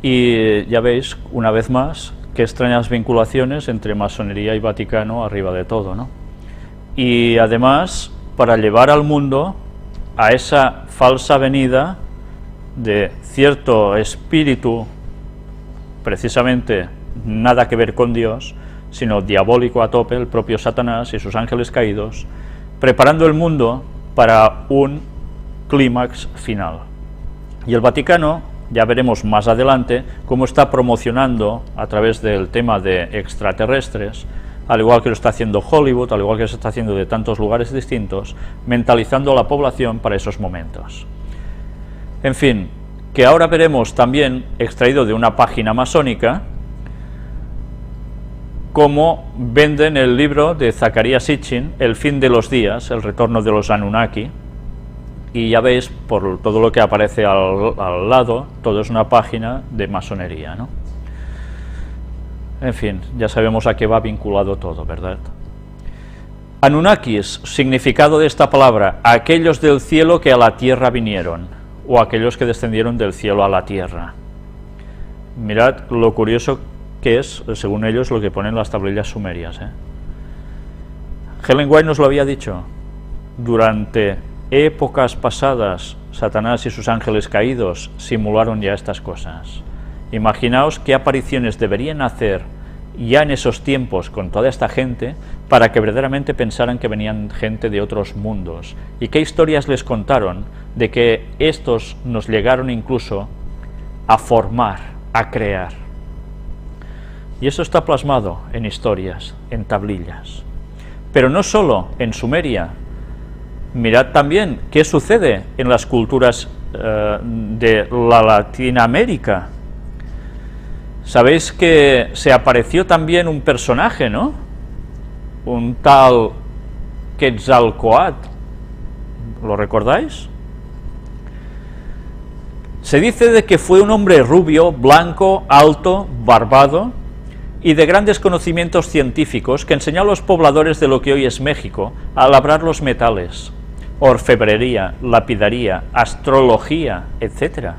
Speaker 1: Y ya veis, una vez más, qué extrañas vinculaciones entre masonería y Vaticano arriba de todo, ¿no? Y además, para llevar al mundo a esa falsa venida de cierto espíritu, precisamente nada que ver con Dios, sino diabólico a tope, el propio Satanás y sus ángeles caídos, preparando el mundo para un clímax final. Y el Vaticano, ya veremos más adelante, cómo está promocionando a través del tema de extraterrestres, al igual que lo está haciendo Hollywood, al igual que se está haciendo de tantos lugares distintos, mentalizando a la población para esos momentos. En fin, que ahora veremos también, extraído de una página masónica, cómo venden el libro de Zecharia Sitchin, El fin de los días, el retorno de los Anunnaki, y ya veis, por todo lo que aparece al lado, todo es una página de masonería, ¿no? En fin, ya sabemos a qué va vinculado todo, ¿verdad? Anunnakis, significado de esta palabra, aquellos del cielo que a la tierra vinieron, o aquellos que descendieron del cielo a la tierra. Mirad lo curioso que es, según ellos, lo que ponen las tablillas sumerias. Ellen White nos lo había dicho. Durante épocas pasadas, Satanás y sus ángeles caídos simularon ya estas cosas. Imaginaos qué apariciones deberían hacer ya en esos tiempos con toda esta gente para que verdaderamente pensaran que venían gente de otros mundos, y qué historias les contaron de que estos nos llegaron incluso a formar, a crear. Y eso está plasmado en historias, en tablillas. Pero no solo en Sumeria. Mirad también qué sucede en las culturas de la Latinoamérica. Sabéis que se apareció también un personaje, ¿no? Un tal Quetzalcóatl. ¿Lo recordáis? Se dice de que fue un hombre rubio, blanco, alto, barbado y de grandes conocimientos científicos que enseñó a los pobladores de lo que hoy es México a labrar los metales, orfebrería, lapidaría, astrología, etc.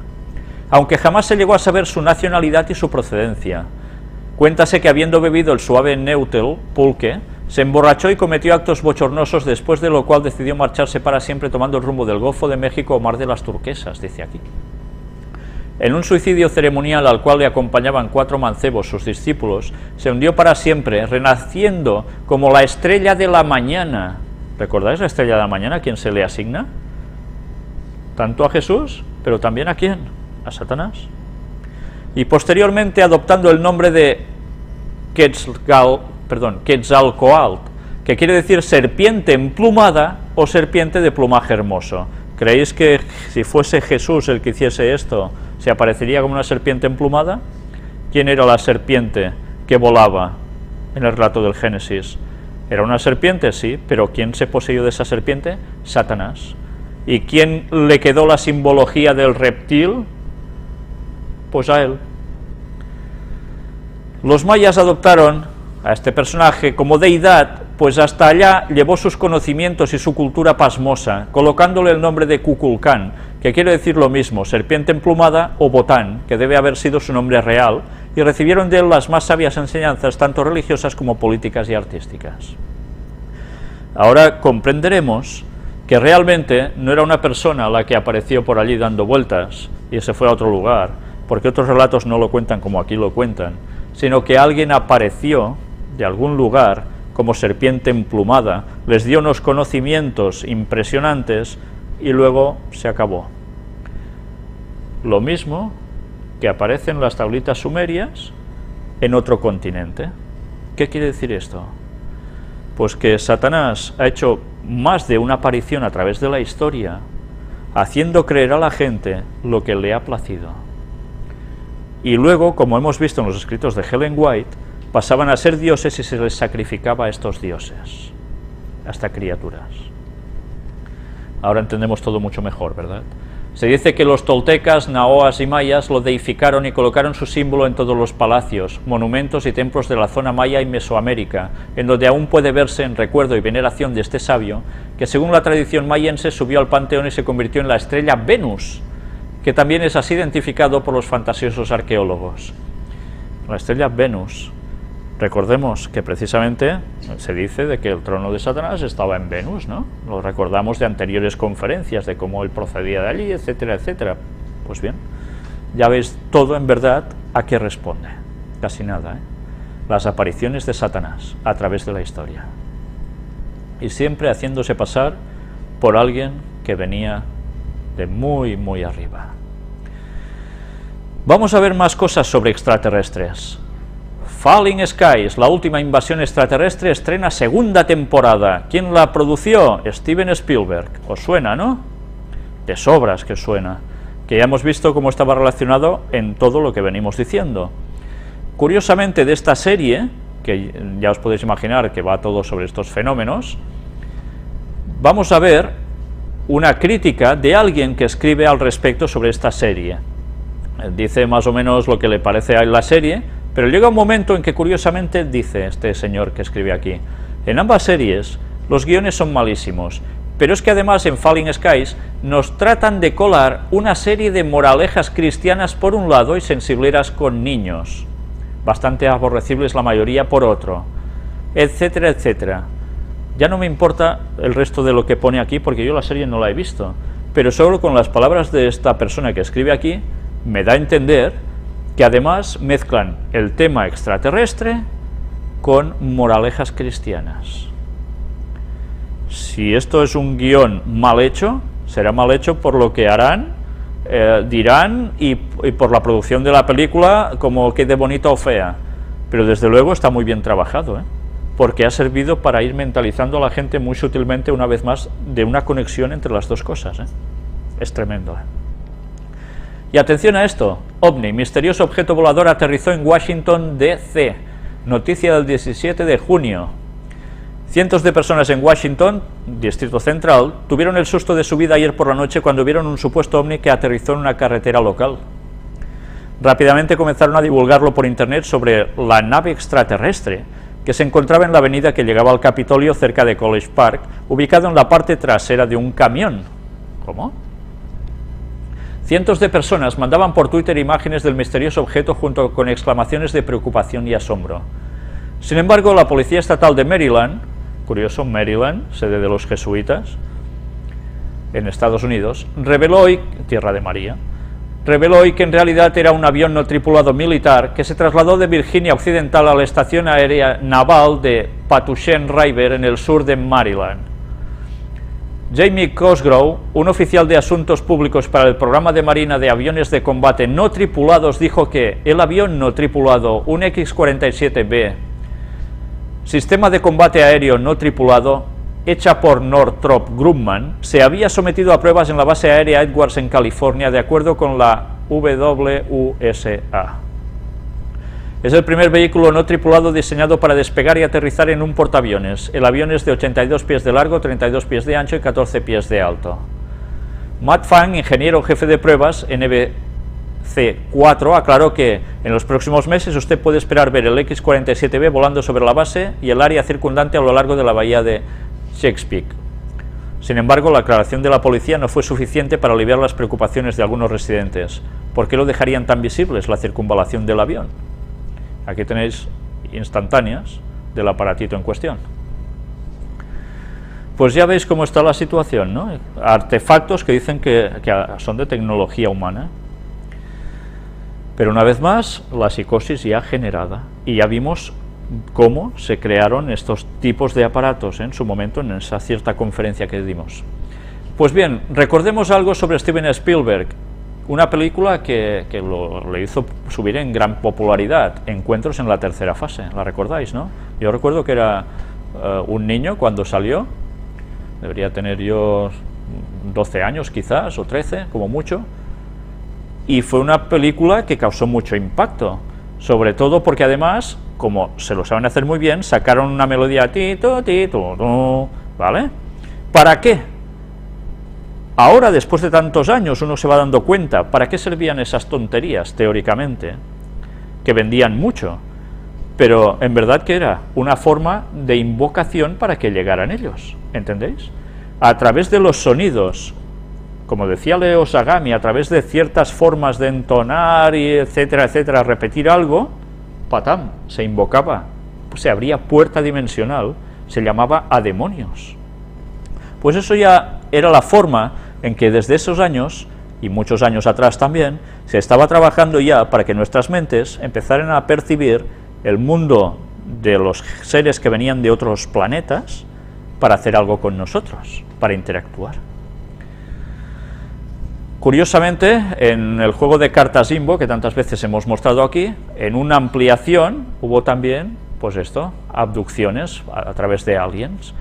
Speaker 1: Aunque jamás se llegó a saber su nacionalidad y su procedencia. Cuéntase que habiendo bebido el suave Neutel, pulque, se emborrachó y cometió actos bochornosos, después de lo cual decidió marcharse para siempre tomando el rumbo del Golfo de México o Mar de las Turquesas, dice aquí. En un suicidio ceremonial al cual le acompañaban 4 mancebos, sus discípulos, se hundió para siempre, renaciendo como la estrella de la mañana. ¿Recordáis la estrella de la mañana? ¿A quién se le asigna? Tanto a Jesús, pero también ¿a quién? A Satanás. Y posteriormente adoptando el nombre de Quetzalcóatl, que quiere decir serpiente emplumada o serpiente de plumaje hermoso. ¿Creéis que si fuese Jesús el que hiciese esto, se aparecería como una serpiente emplumada? ¿Quién era la serpiente que volaba en el relato del Génesis? Era una serpiente, sí, pero ¿quién se poseyó de esa serpiente? Satanás. ¿Y quién le quedó la simbología del reptil? Pues a él. Los mayas adoptaron a este personaje como deidad, pues hasta allá llevó sus conocimientos y su cultura pasmosa, colocándole el nombre de Kukulcán, que quiere decir lo mismo, serpiente emplumada, o Botán, que debe haber sido su nombre real, y recibieron de él las más sabias enseñanzas, tanto religiosas como políticas y artísticas. Ahora comprenderemos que realmente no era una persona la que apareció por allí dando vueltas y se fue a otro lugar, porque otros relatos no lo cuentan como aquí lo cuentan, sino que alguien apareció de algún lugar como serpiente emplumada, les dio unos conocimientos impresionantes y luego se acabó. Lo mismo que aparece en las tablitas sumerias en otro continente. ¿Qué quiere decir esto? Pues que Satanás ha hecho más de una aparición a través de la historia, haciendo creer a la gente lo que le ha placido. Y luego, como hemos visto en los escritos de Ellen White, pasaban a ser dioses y se les sacrificaba a estos dioses, hasta criaturas. Ahora entendemos todo mucho mejor, ¿verdad? Se dice que los toltecas, naoas y mayas lo deificaron y colocaron su símbolo en todos los palacios, monumentos y templos de la zona maya y Mesoamérica, en donde aún puede verse en recuerdo y veneración de este sabio, que según la tradición mayense subió al panteón y se convirtió en la estrella Venus, que también es así identificado por los fantasiosos arqueólogos. La estrella Venus. Recordemos que precisamente se dice de que el trono de Satanás estaba en Venus, ¿no? Lo recordamos de anteriores conferencias, de cómo él procedía de allí, etcétera, etcétera. Pues bien, ya veis todo en verdad a qué responde. Casi nada, ¿eh? Las apariciones de Satanás a través de la historia. Y siempre haciéndose pasar por alguien que venía de muy, muy arriba. Vamos a ver más cosas sobre extraterrestres. Falling Skies, la última invasión extraterrestre, estrena segunda temporada. ¿Quién la produció? Steven Spielberg. ¿Os suena, no? De sobras que suena. Que ya hemos visto cómo estaba relacionado en todo lo que venimos diciendo. Curiosamente, de esta serie, que ya os podéis imaginar que va todo sobre estos fenómenos, vamos a ver una crítica de alguien que escribe al respecto sobre esta serie. Dice más o menos lo que le parece a la serie, pero llega un momento en que curiosamente dice este señor que escribe aquí: en ambas series Los guiones son malísimos, pero es que además en Falling Skies nos tratan de colar una serie de moralejas cristianas por un lado y sensibleras con niños, bastante aborrecibles la mayoría por otro, etcétera, etcétera. Ya no me importa el resto de lo que pone aquí porque yo la serie no la he visto, pero solo con las palabras de esta persona que escribe aquí me da a entender que además mezclan el tema extraterrestre con moralejas cristianas. Si esto es un guión mal hecho, será mal hecho por lo que harán, dirán y por la producción de la película, como quede bonita o fea, pero desde luego está muy bien trabajado, porque ha servido para ir mentalizando a la gente muy sutilmente, una vez más, de una conexión entre las dos cosas. Es tremendo. Y atención a esto: OVNI, misterioso objeto volador, aterrizó en Washington DC. Noticia del 17 de junio. Cientos de personas en Washington, Distrito Central, tuvieron el susto de su vida ayer por la noche cuando vieron un supuesto ovni que aterrizó en una carretera local. Rápidamente comenzaron a divulgarlo por internet sobre la nave extraterrestre que se encontraba en la avenida que llegaba al Capitolio cerca de College Park, ubicado en la parte trasera de un camión. ¿Cómo? Cientos de personas mandaban por Twitter imágenes del misterioso objeto junto con exclamaciones de preocupación y asombro. Sin embargo, la Policía Estatal de Maryland, curioso, Maryland, sede de los jesuitas, en Estados Unidos, reveló hoy, Tierra de María, reveló hoy que en realidad era un avión no tripulado militar que se trasladó de Virginia Occidental a la estación aérea naval de Patuxent River en el sur de Maryland. Jamie Cosgrove, un oficial de asuntos públicos para el programa de Marina de aviones de combate no tripulados, dijo que el avión no tripulado, un X-47B, sistema de combate aéreo no tripulado, hecha por Northrop Grumman, se había sometido a pruebas en la base aérea Edwards en California, de acuerdo con la WUSA. Es el primer vehículo no tripulado diseñado para despegar y aterrizar en un portaaviones. El avión es de 82 pies de largo, 32 pies de ancho y 14 pies de alto. Matt Fang, ingeniero jefe de pruebas NBC-4, aclaró que en los próximos meses usted puede esperar ver el X-47B volando sobre la base y el área circundante a lo largo de la bahía de Chesapeake. Sin embargo, la aclaración de la policía no fue suficiente para aliviar las preocupaciones de algunos residentes. ¿Por qué lo dejarían tan visibles la circunvalación del avión? Aquí tenéis instantáneas del aparatito en cuestión. Pues ya veis cómo está la situación, ¿no? Artefactos que dicen que son de tecnología humana. Pero una vez más, la psicosis ya generada. Y ya vimos cómo se crearon estos tipos de aparatos en su momento en esa cierta conferencia que dimos. Pues bien, recordemos algo sobre Steven Spielberg. Una película que le hizo subir en gran popularidad, Encuentros en la tercera fase, ¿la recordáis, no? Yo recuerdo que era un niño cuando salió, debería tener yo 12 años quizás, o 13, como mucho, y fue una película que causó mucho impacto, sobre todo porque además, como se lo saben hacer muy bien, sacaron una melodía tito, tito, ¿vale? ¿Para qué? Ahora, después de tantos años, uno se va dando cuenta para qué servían esas tonterías, teóricamente, que vendían mucho, pero en verdad que era una forma de invocación para que llegaran ellos, ¿entendéis? A través de los sonidos, como decía Leo Sagami, a través de ciertas formas de entonar y etcétera, etcétera, repetir algo, patam, se invocaba, se abría puerta dimensional, se llamaba a demonios. Pues eso ya era la forma en que desde esos años, y muchos años atrás también, se estaba trabajando ya para que nuestras mentes empezaran a percibir el mundo de los seres que venían de otros planetas para hacer algo con nosotros, para interactuar. Curiosamente, en el juego de cartas Imbo, que tantas veces hemos mostrado aquí, en una ampliación hubo también, pues esto, abducciones a través de aliens.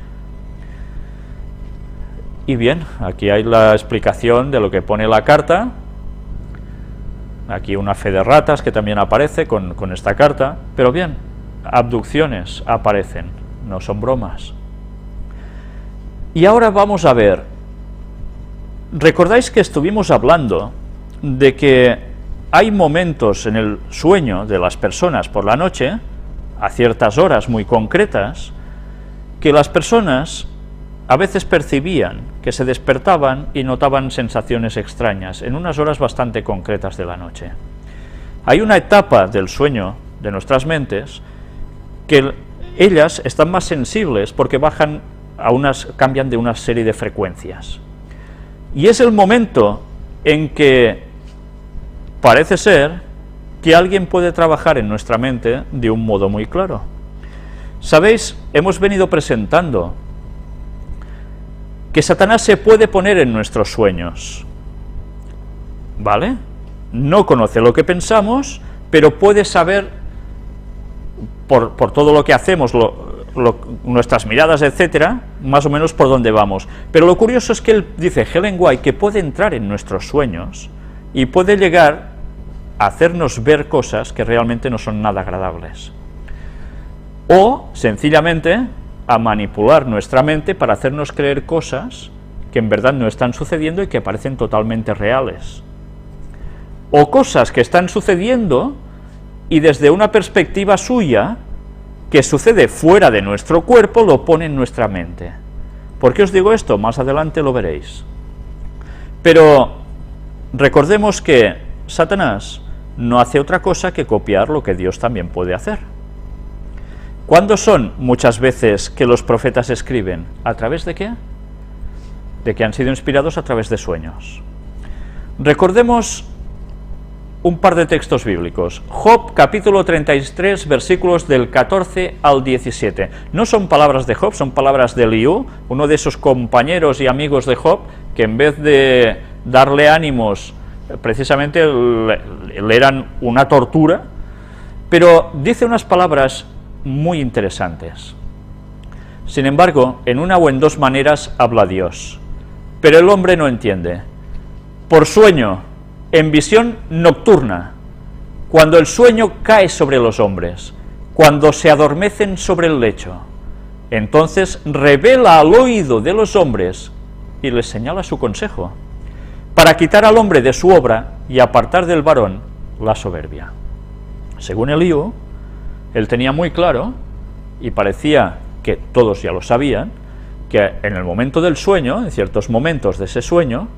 Speaker 1: Y bien, aquí hay la explicación de lo que pone la carta. Aquí una fe de ratas que también aparece con esta carta. Pero bien, abducciones aparecen, no son bromas. Y ahora vamos a ver. ¿Recordáis que estuvimos hablando de que hay momentos en el sueño de las personas por la noche, a ciertas horas muy concretas, que las personas a veces percibían que se despertaban y notaban sensaciones extrañas en unas horas bastante concretas de la noche. Hay una etapa del sueño de nuestras mentes que ellas están más sensibles porque cambian de una serie de frecuencias. Y es el momento en que parece ser que alguien puede trabajar en nuestra mente de un modo muy claro. Sabéis, hemos venido presentando que Satanás se puede poner en nuestros sueños, ¿vale? No conoce lo que pensamos, pero puede saber, por todo lo que hacemos, nuestras miradas, etcétera, más o menos por dónde vamos. Pero lo curioso es que él dice, Ellen White, que puede entrar en nuestros sueños y puede llegar a hacernos ver cosas que realmente no son nada agradables. O, sencillamente, a manipular nuestra mente para hacernos creer cosas que en verdad no están sucediendo y que parecen totalmente reales. O cosas que están sucediendo y desde una perspectiva suya, que sucede fuera de nuestro cuerpo, lo pone en nuestra mente. ¿Por qué os digo esto? Más adelante lo veréis. Pero recordemos que Satanás no hace otra cosa que copiar lo que Dios también puede hacer. ¿Cuándo son muchas veces que los profetas escriben? ¿A través de qué? De que han sido inspirados a través de sueños. Recordemos un par de textos bíblicos. Job, capítulo 33, versículos del 14 al 17. No son palabras de Job, son palabras de Eliú, uno de esos compañeros y amigos de Job, que en vez de darle ánimos, precisamente le eran una tortura, pero dice unas palabras muy interesantes. Sin embargo, en una o en dos maneras habla Dios, pero el hombre no entiende. Por sueño, en visión nocturna, cuando el sueño cae sobre los hombres, cuando se adormecen sobre el lecho, entonces revela al oído de los hombres y les señala su consejo, para quitar al hombre de su obra y apartar del varón la soberbia. Según Eliú, él tenía muy claro, y parecía que todos ya lo sabían, que en el momento del sueño, en ciertos momentos de ese sueño,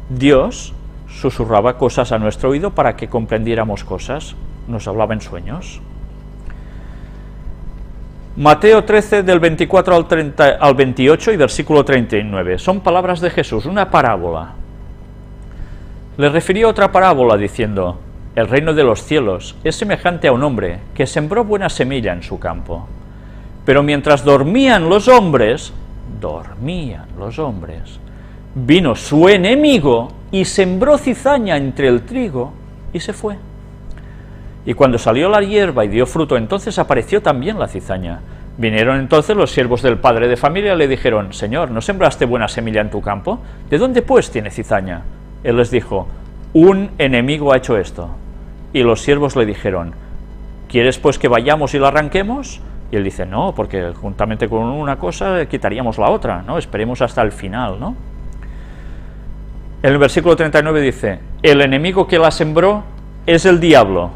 Speaker 1: Dios susurraba cosas a nuestro oído para que comprendiéramos cosas, nos hablaba en sueños. Mateo 13, del 24 al 28 y versículo 39, son palabras de Jesús, una parábola. Le refirió otra parábola diciendo, el reino de los cielos es semejante a un hombre que sembró buena semilla en su campo, pero mientras dormían los hombres, vino su enemigo y sembró cizaña entre el trigo y se fue. Y cuando salió la hierba y dio fruto, entonces apareció también la cizaña. Vinieron entonces los siervos del padre de familia y le dijeron, Señor, ¿no sembraste buena semilla en tu campo? ¿De dónde pues tiene cizaña? Él les dijo, un enemigo ha hecho esto. Y los siervos le dijeron, ¿quieres pues que vayamos y la arranquemos? Y él dice, no, porque juntamente con una cosa quitaríamos la otra, ¿no? Esperemos hasta el final, ¿no? En el versículo 39 dice, el enemigo que la sembró es el diablo,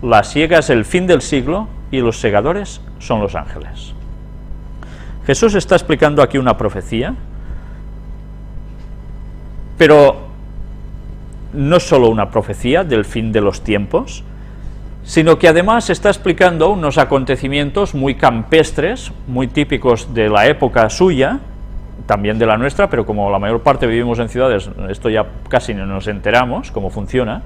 Speaker 1: la siega es el fin del siglo y los segadores son los ángeles. Jesús está explicando aquí una profecía, pero no solo una profecía del fin de los tiempos, sino que además está explicando unos acontecimientos muy campestres, muy típicos de la época suya, también de la nuestra, pero como la mayor parte vivimos en ciudades, esto ya casi no nos enteramos cómo funciona.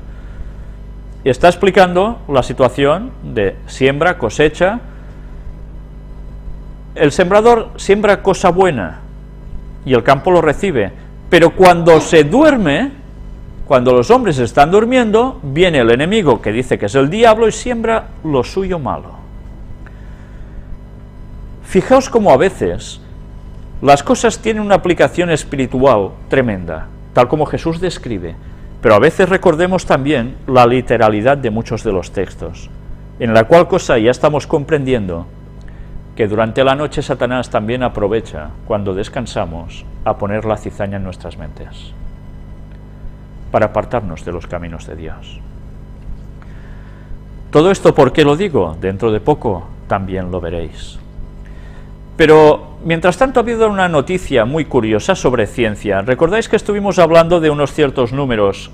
Speaker 1: Está explicando la situación de siembra, cosecha. El sembrador siembra cosa buena y el campo lo recibe, pero cuando se duerme, cuando los hombres están durmiendo, viene el enemigo que dice que es el diablo y siembra lo suyo malo. Fijaos cómo a veces las cosas tienen una aplicación espiritual tremenda, tal como Jesús describe, pero a veces recordemos también la literalidad de muchos de los textos, en la cual cosa ya estamos comprendiendo que durante la noche Satanás también aprovecha, cuando descansamos, a poner la cizaña en nuestras mentes, para apartarnos de los caminos de Dios. Todo esto, ¿por qué lo digo? Dentro de poco también lo veréis. Pero, mientras tanto, ha habido una noticia muy curiosa sobre ciencia. ¿Recordáis que estuvimos hablando de unos ciertos números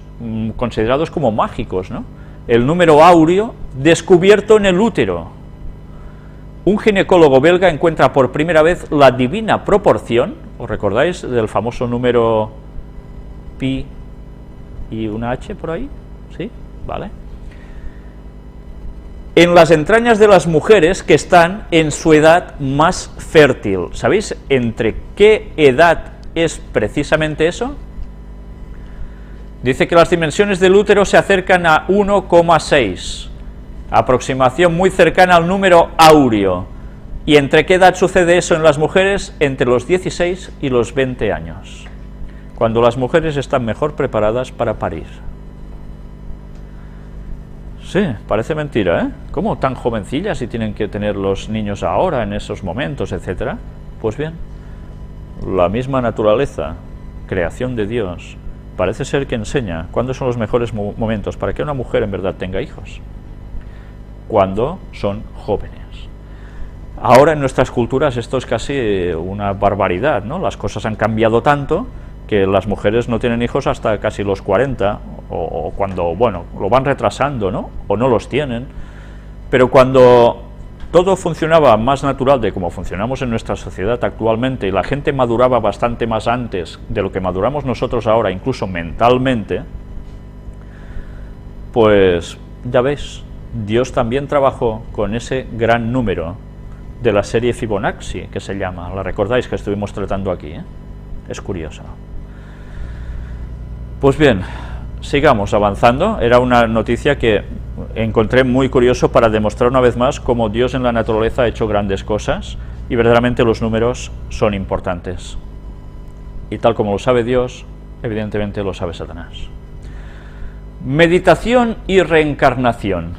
Speaker 1: considerados como mágicos, ¿no? El número áureo descubierto en el útero. Un ginecólogo belga encuentra por primera vez la divina proporción, ¿os recordáis del famoso número pi y una h por ahí? ¿Sí? ¿Vale? En las entrañas de las mujeres que están en su edad más fértil. ¿Sabéis entre qué edad es precisamente eso? Dice que las dimensiones del útero se acercan a 1,6, aproximación muy cercana al número áureo. ¿Y entre qué edad sucede eso en las mujeres? Entre los 16 y los 20 años, cuando las mujeres están mejor preparadas para parir. Sí, parece mentira, ¿eh? ¿Cómo tan jovencillas y tienen que tener los niños ahora, en esos momentos, etcétera? Pues bien, la misma naturaleza, creación de Dios, parece ser que enseña cuándo son los mejores momentos para que una mujer en verdad tenga hijos. Cuando son jóvenes. Ahora en nuestras culturas esto es casi una barbaridad, ¿no? Las cosas han cambiado tanto que las mujeres no tienen hijos hasta casi los 40, o cuando, bueno, lo van retrasando, ¿no? O no los tienen. Pero cuando todo funcionaba más natural de como funcionamos en nuestra sociedad actualmente, y la gente maduraba bastante más antes de lo que maduramos nosotros ahora, incluso mentalmente, pues ya veis, Dios también trabajó con ese gran número de la serie Fibonacci, que se llama, la recordáis que estuvimos tratando aquí, ¿eh? Es curioso. Pues bien, sigamos avanzando. Era una noticia que encontré muy curioso para demostrar una vez más cómo Dios en la naturaleza ha hecho grandes cosas y verdaderamente los números son importantes. Y tal como lo sabe Dios, evidentemente lo sabe Satanás. Meditación y reencarnación.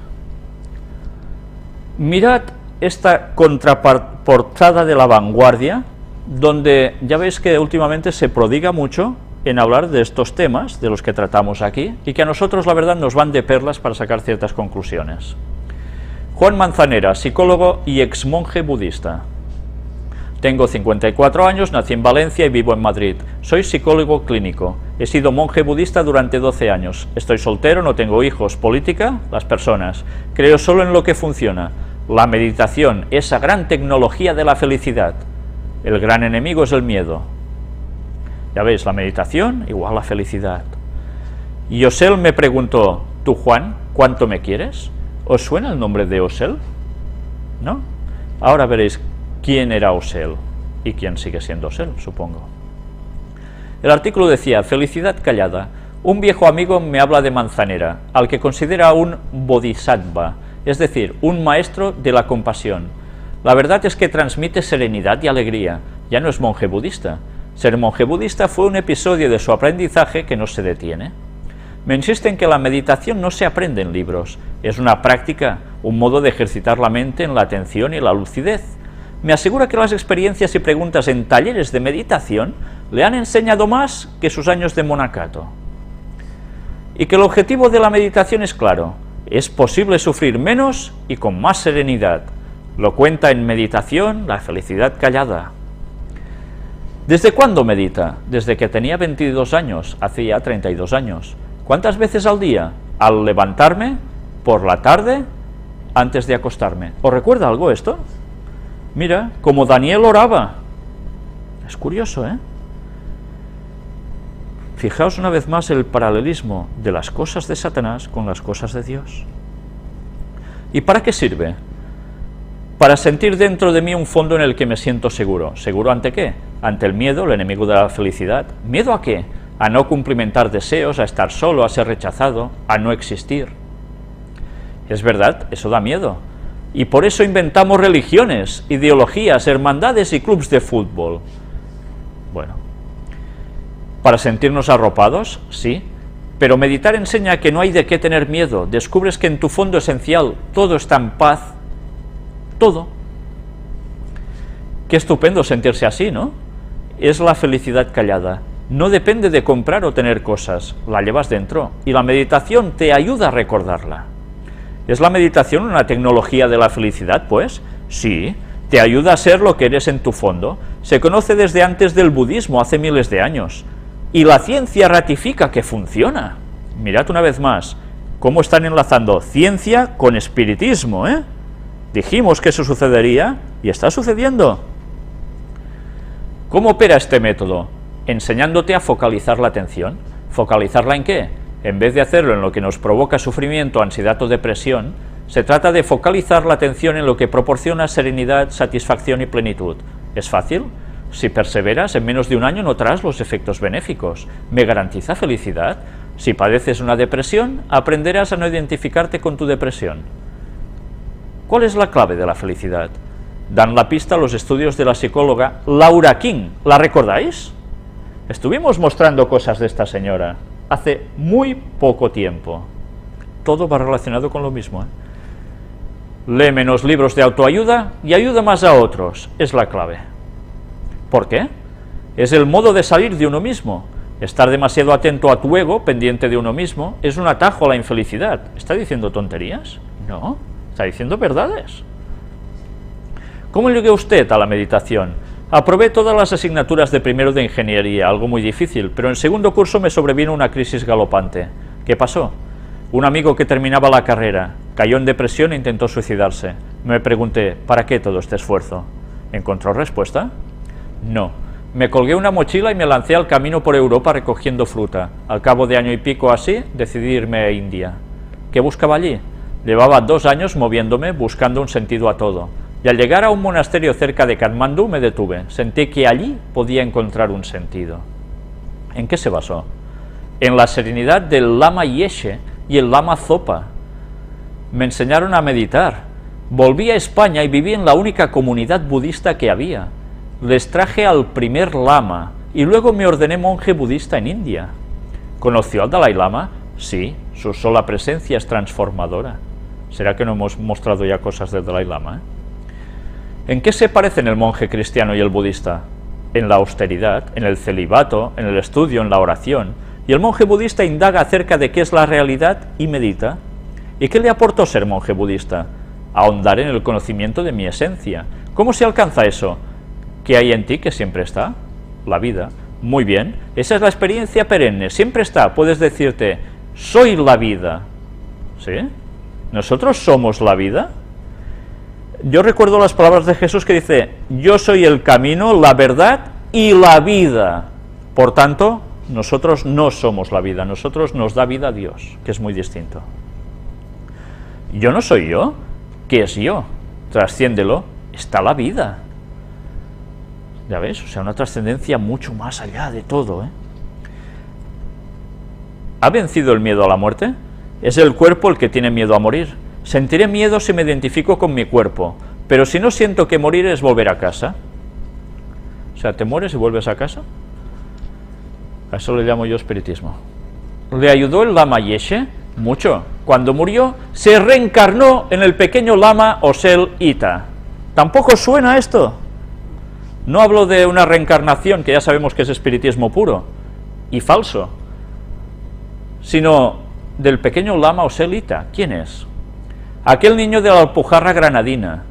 Speaker 1: Mirad esta contraportada de La Vanguardia, donde ya veis que últimamente se prodiga mucho en hablar de estos temas, de los que tratamos aquí, y que a nosotros la verdad nos van de perlas para sacar ciertas conclusiones. Juan Manzanera, psicólogo y exmonje budista. Tengo 54 años, nací en Valencia y vivo en Madrid. Soy psicólogo clínico. He sido monje budista durante 12 años. Estoy soltero, no tengo hijos. Política, las personas. Creo solo en lo que funciona. La meditación, esa gran tecnología de la felicidad. El gran enemigo es el miedo. Ya veis, la meditación igual la felicidad. Y Osel me preguntó, ¿tú, Juan, cuánto me quieres? ¿Os suena el nombre de Osel? ¿No? Ahora veréis quién era Osel y quién sigue siendo Osel, supongo. El artículo decía, felicidad callada. Un viejo amigo me habla de Manzanera, al que considera un bodhisattva, es decir, un maestro de la compasión. La verdad es que transmite serenidad y alegría. Ya no es monje budista. Ser monje budista fue un episodio de su aprendizaje que no se detiene. Me insiste en que la meditación no se aprende en libros, es una práctica, un modo de ejercitar la mente en la atención y la lucidez. Me asegura que las experiencias y preguntas en talleres de meditación le han enseñado más que sus años de monacato. Y que el objetivo de la meditación es claro, es posible sufrir menos y con más serenidad. Lo cuenta en Meditación, la felicidad callada. ¿Desde cuándo medita? Desde que tenía 22 años, hacía 32 años. ¿Cuántas veces al día? Al levantarme, por la tarde, antes de acostarme. ¿Os recuerda algo esto? Mira, como Daniel oraba. Es curioso, ¿eh? Fijaos una vez más el paralelismo de las cosas de Satanás con las cosas de Dios. ¿Y para qué sirve? Para sentir dentro de mí un fondo en el que me siento seguro. ¿Seguro ante qué? Ante el miedo, el enemigo de la felicidad. ¿Miedo a qué? A no cumplimentar deseos, a estar solo, a ser rechazado, a no existir. Es verdad, eso da miedo. Y por eso inventamos religiones, ideologías, hermandades y clubs de fútbol. Bueno, ¿para sentirnos arropados? Sí. Pero meditar enseña que no hay de qué tener miedo. Descubres que en tu fondo esencial todo está en paz. Todo. Qué estupendo sentirse así, ¿no? Es la felicidad callada. No depende de comprar o tener cosas, la llevas dentro, y la meditación te ayuda a recordarla. ¿Es la meditación una tecnología de la felicidad, pues? Sí, te ayuda a ser lo que eres en tu fondo. Se conoce desde antes del budismo, hace miles de años, y la ciencia ratifica que funciona. Mirad una vez más cómo están enlazando ciencia con espiritismo, ¿eh? Dijimos que eso sucedería y está sucediendo. ¿Cómo opera este método? Enseñándote a focalizar la atención. ¿Focalizarla en qué? En vez de hacerlo en lo que nos provoca sufrimiento, ansiedad o depresión, se trata de focalizar la atención en lo que proporciona serenidad, satisfacción y plenitud. ¿Es fácil? Si perseveras, en menos de un año notarás los efectos benéficos. ¿Me garantiza felicidad? Si padeces una depresión, aprenderás a no identificarte con tu depresión. ¿Cuál es la clave de la felicidad? Dan la pista los estudios de la psicóloga Laura King. ¿La recordáis? Estuvimos mostrando cosas de esta señora hace muy poco tiempo. Todo va relacionado con lo mismo, ¿eh? Lee menos libros de autoayuda y ayuda más a otros. Es la clave. ¿Por qué? Es el modo de salir de uno mismo. Estar demasiado atento a tu ego, pendiente de uno mismo, es un atajo a la infelicidad. ¿Está diciendo tonterías? No, está diciendo verdades. ¿Cómo llegué usted a la meditación? Aprobé todas las asignaturas de primero de ingeniería, algo muy difícil, pero en segundo curso me sobrevino una crisis galopante. ¿Qué pasó? Un amigo que terminaba la carrera cayó en depresión e intentó suicidarse. Me pregunté, ¿para qué todo este esfuerzo? ¿Encontró respuesta? No. Me colgué una mochila y me lancé al camino por Europa recogiendo fruta. Al cabo de año y pico así, decidí irme a India. ¿Qué buscaba allí? Llevaba 2 años moviéndome, buscando un sentido a todo. Y al llegar a un monasterio cerca de Katmandú me detuve. Sentí que allí podía encontrar un sentido. ¿En qué se basó? En la serenidad del Lama Yeshe y el Lama Zopa. Me enseñaron a meditar. Volví a España y viví en la única comunidad budista que había. Les traje al primer lama y luego me ordené monje budista en India. ¿Conoció al Dalai Lama? Sí, su sola presencia es transformadora. ¿Será que no hemos mostrado ya cosas del Dalai Lama, ¿En qué se parecen el monje cristiano y el budista? En la austeridad, en el celibato, en el estudio, en la oración. Y el monje budista indaga acerca de qué es la realidad y medita. ¿Y qué le aportó ser monje budista? Ahondar en el conocimiento de mi esencia. ¿Cómo se alcanza eso? ¿Qué hay en ti que siempre está? La vida. Muy bien, esa es la experiencia perenne, siempre está. Puedes decirte, soy la vida. ¿Sí? ¿Nosotros somos la vida? Yo recuerdo las palabras de Jesús que dice, yo soy el camino, la verdad y la vida. Por tanto, nosotros no somos la vida, nosotros nos da vida Dios, que es muy distinto. Yo no soy yo. ¿Qué es yo? Trasciéndelo, está la vida. ¿Ya ves? O sea, una trascendencia mucho más allá de todo, ¿Ha vencido el miedo a la muerte? Es el cuerpo el que tiene miedo a morir. Sentiré miedo si me identifico con mi cuerpo, pero si no siento que morir es volver a casa. O sea, ¿te mueres y vuelves a casa? A eso le llamo yo espiritismo. ¿Le ayudó el Lama Yeshe? Mucho. Cuando murió, se reencarnó en el pequeño Lama Osel Ita. ¿Tampoco suena esto? No hablo de una reencarnación, que ya sabemos que es espiritismo puro y falso, sino del pequeño Lama Osel Ita. ¿Quién es? Aquel niño de la Alpujarra granadina.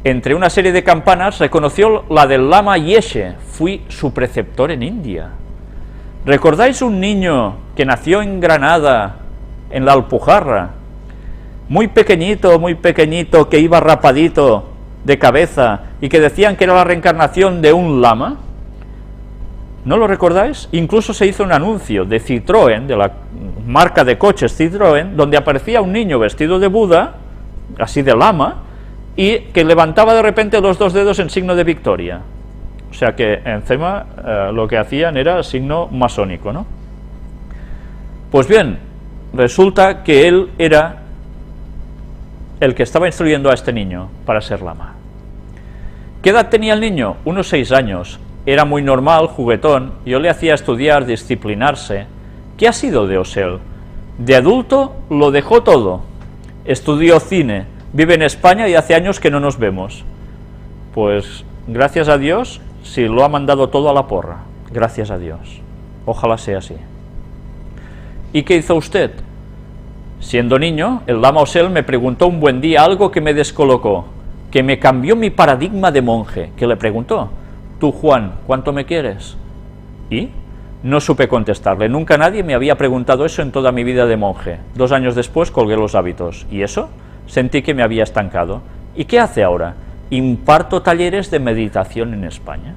Speaker 1: Entre una serie de campanas reconoció la del Lama Yeshe. Fui su preceptor en India. ¿Recordáis un niño que nació en Granada, en la Alpujarra? Muy pequeñito, que iba rapadito de cabeza y que decían que era la reencarnación de un lama. ¿No lo recordáis? Incluso se hizo un anuncio de Citroën, de la marca de coches Citroën, donde aparecía un niño vestido de Buda, así de lama, y que levantaba de repente los 2 dedos en signo de victoria. O sea que encima lo que hacían era signo masónico, ¿no? Pues bien, resulta que él era el que estaba instruyendo a este niño para ser lama. ¿Qué edad tenía el niño? Unos 6 años. Era muy normal, juguetón, yo le hacía estudiar, disciplinarse. ¿Qué ha sido de Osel? De adulto lo dejó todo. Estudió cine, vive en España y hace años que no nos vemos. Pues gracias a Dios, si lo ha mandado todo a la porra. Gracias a Dios. Ojalá sea así. ¿Y qué hizo usted? Siendo niño, el Lama Osel me preguntó un buen día algo que me descolocó. que me cambió mi paradigma de monje, que le preguntó: tú, Juan, ¿cuánto me quieres? ¿Y? No supe contestarle, nunca nadie me había preguntado eso en toda mi vida de monje. 2 años después colgué los hábitos. ¿Y eso? Sentí que me había estancado. ¿Y qué hace ahora? Imparto talleres de meditación en España.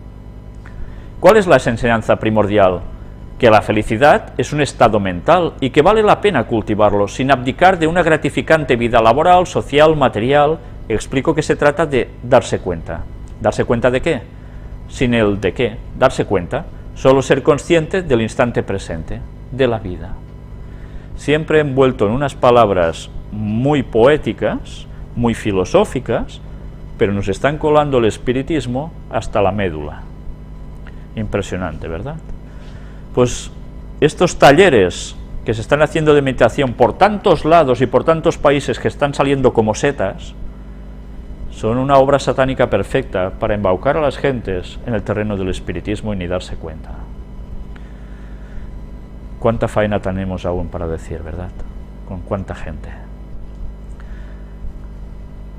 Speaker 1: ¿Cuál es la enseñanza primordial? Que la felicidad es un estado mental y que vale la pena cultivarlo sin abdicar de una gratificante vida laboral, social, material. Explico que se trata de darse cuenta. ¿Darse cuenta de qué? Sin el de qué, darse cuenta. Solo ser consciente del instante presente, de la vida. Siempre envuelto en unas palabras muy poéticas, muy filosóficas, pero nos están colando el espiritismo hasta la médula. Impresionante, ¿verdad? Pues estos talleres que se están haciendo de meditación por tantos lados y por tantos países que están saliendo como setas, son una obra satánica perfecta para embaucar a las gentes en el terreno del espiritismo y ni darse cuenta. ¿Cuánta faena tenemos aún para decir, verdad? ¿Con cuánta gente?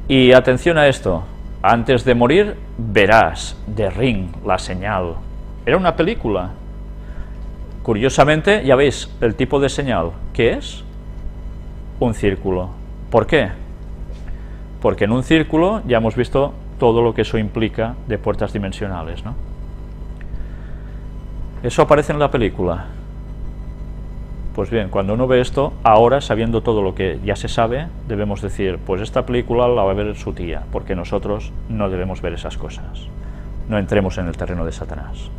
Speaker 1: Y atención a esto, antes de morir verás, The Ring, La Señal. Era una película. Curiosamente, ya veis, el tipo de señal, ¿qué es? Un círculo. ¿Por qué? Porque en un círculo ya hemos visto todo lo que eso implica de puertas dimensionales, ¿no? Eso aparece en la película. Pues bien, cuando uno ve esto, ahora, sabiendo todo lo que ya se sabe, debemos decir, pues esta película la va a ver su tía, porque nosotros no debemos ver esas cosas. No entremos en el terreno de Satanás.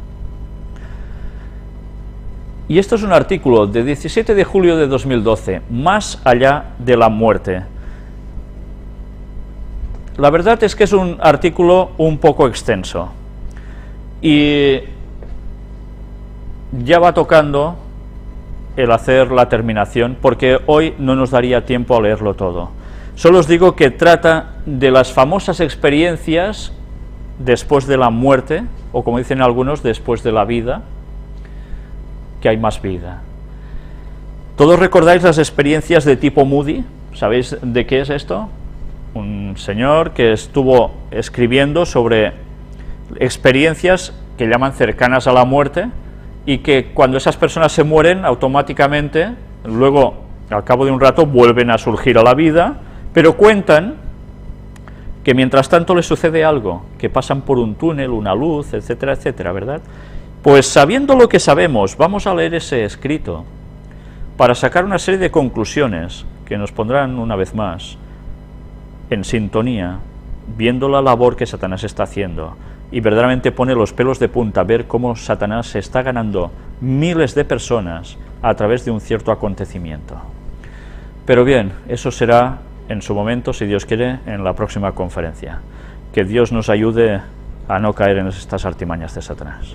Speaker 1: Y esto es un artículo de 17 de julio de 2012, Más allá de la muerte. La verdad es que es un artículo un poco extenso y ya va tocando el hacer la terminación porque hoy no nos daría tiempo a leerlo todo. Solo os digo que trata de las famosas experiencias después de la muerte, o como dicen algunos, después de la vida, que hay más vida. ¿Todos recordáis las experiencias de tipo Moody? ¿Sabéis de qué es esto? Un señor que estuvo escribiendo sobre experiencias que llaman cercanas a la muerte y que cuando esas personas se mueren automáticamente, luego al cabo de un rato vuelven a surgir a la vida, pero cuentan que mientras tanto les sucede algo, que pasan por un túnel, una luz, etcétera, etcétera, ¿verdad? Pues sabiendo lo que sabemos, vamos a leer ese escrito para sacar una serie de conclusiones que nos pondrán una vez más en sintonía, viendo la labor que Satanás está haciendo, y verdaderamente pone los pelos de punta ver cómo Satanás se está ganando miles de personas a través de un cierto acontecimiento. Pero bien, eso será en su momento, si Dios quiere, en la próxima conferencia. Que Dios nos ayude a no caer en estas artimañas de Satanás.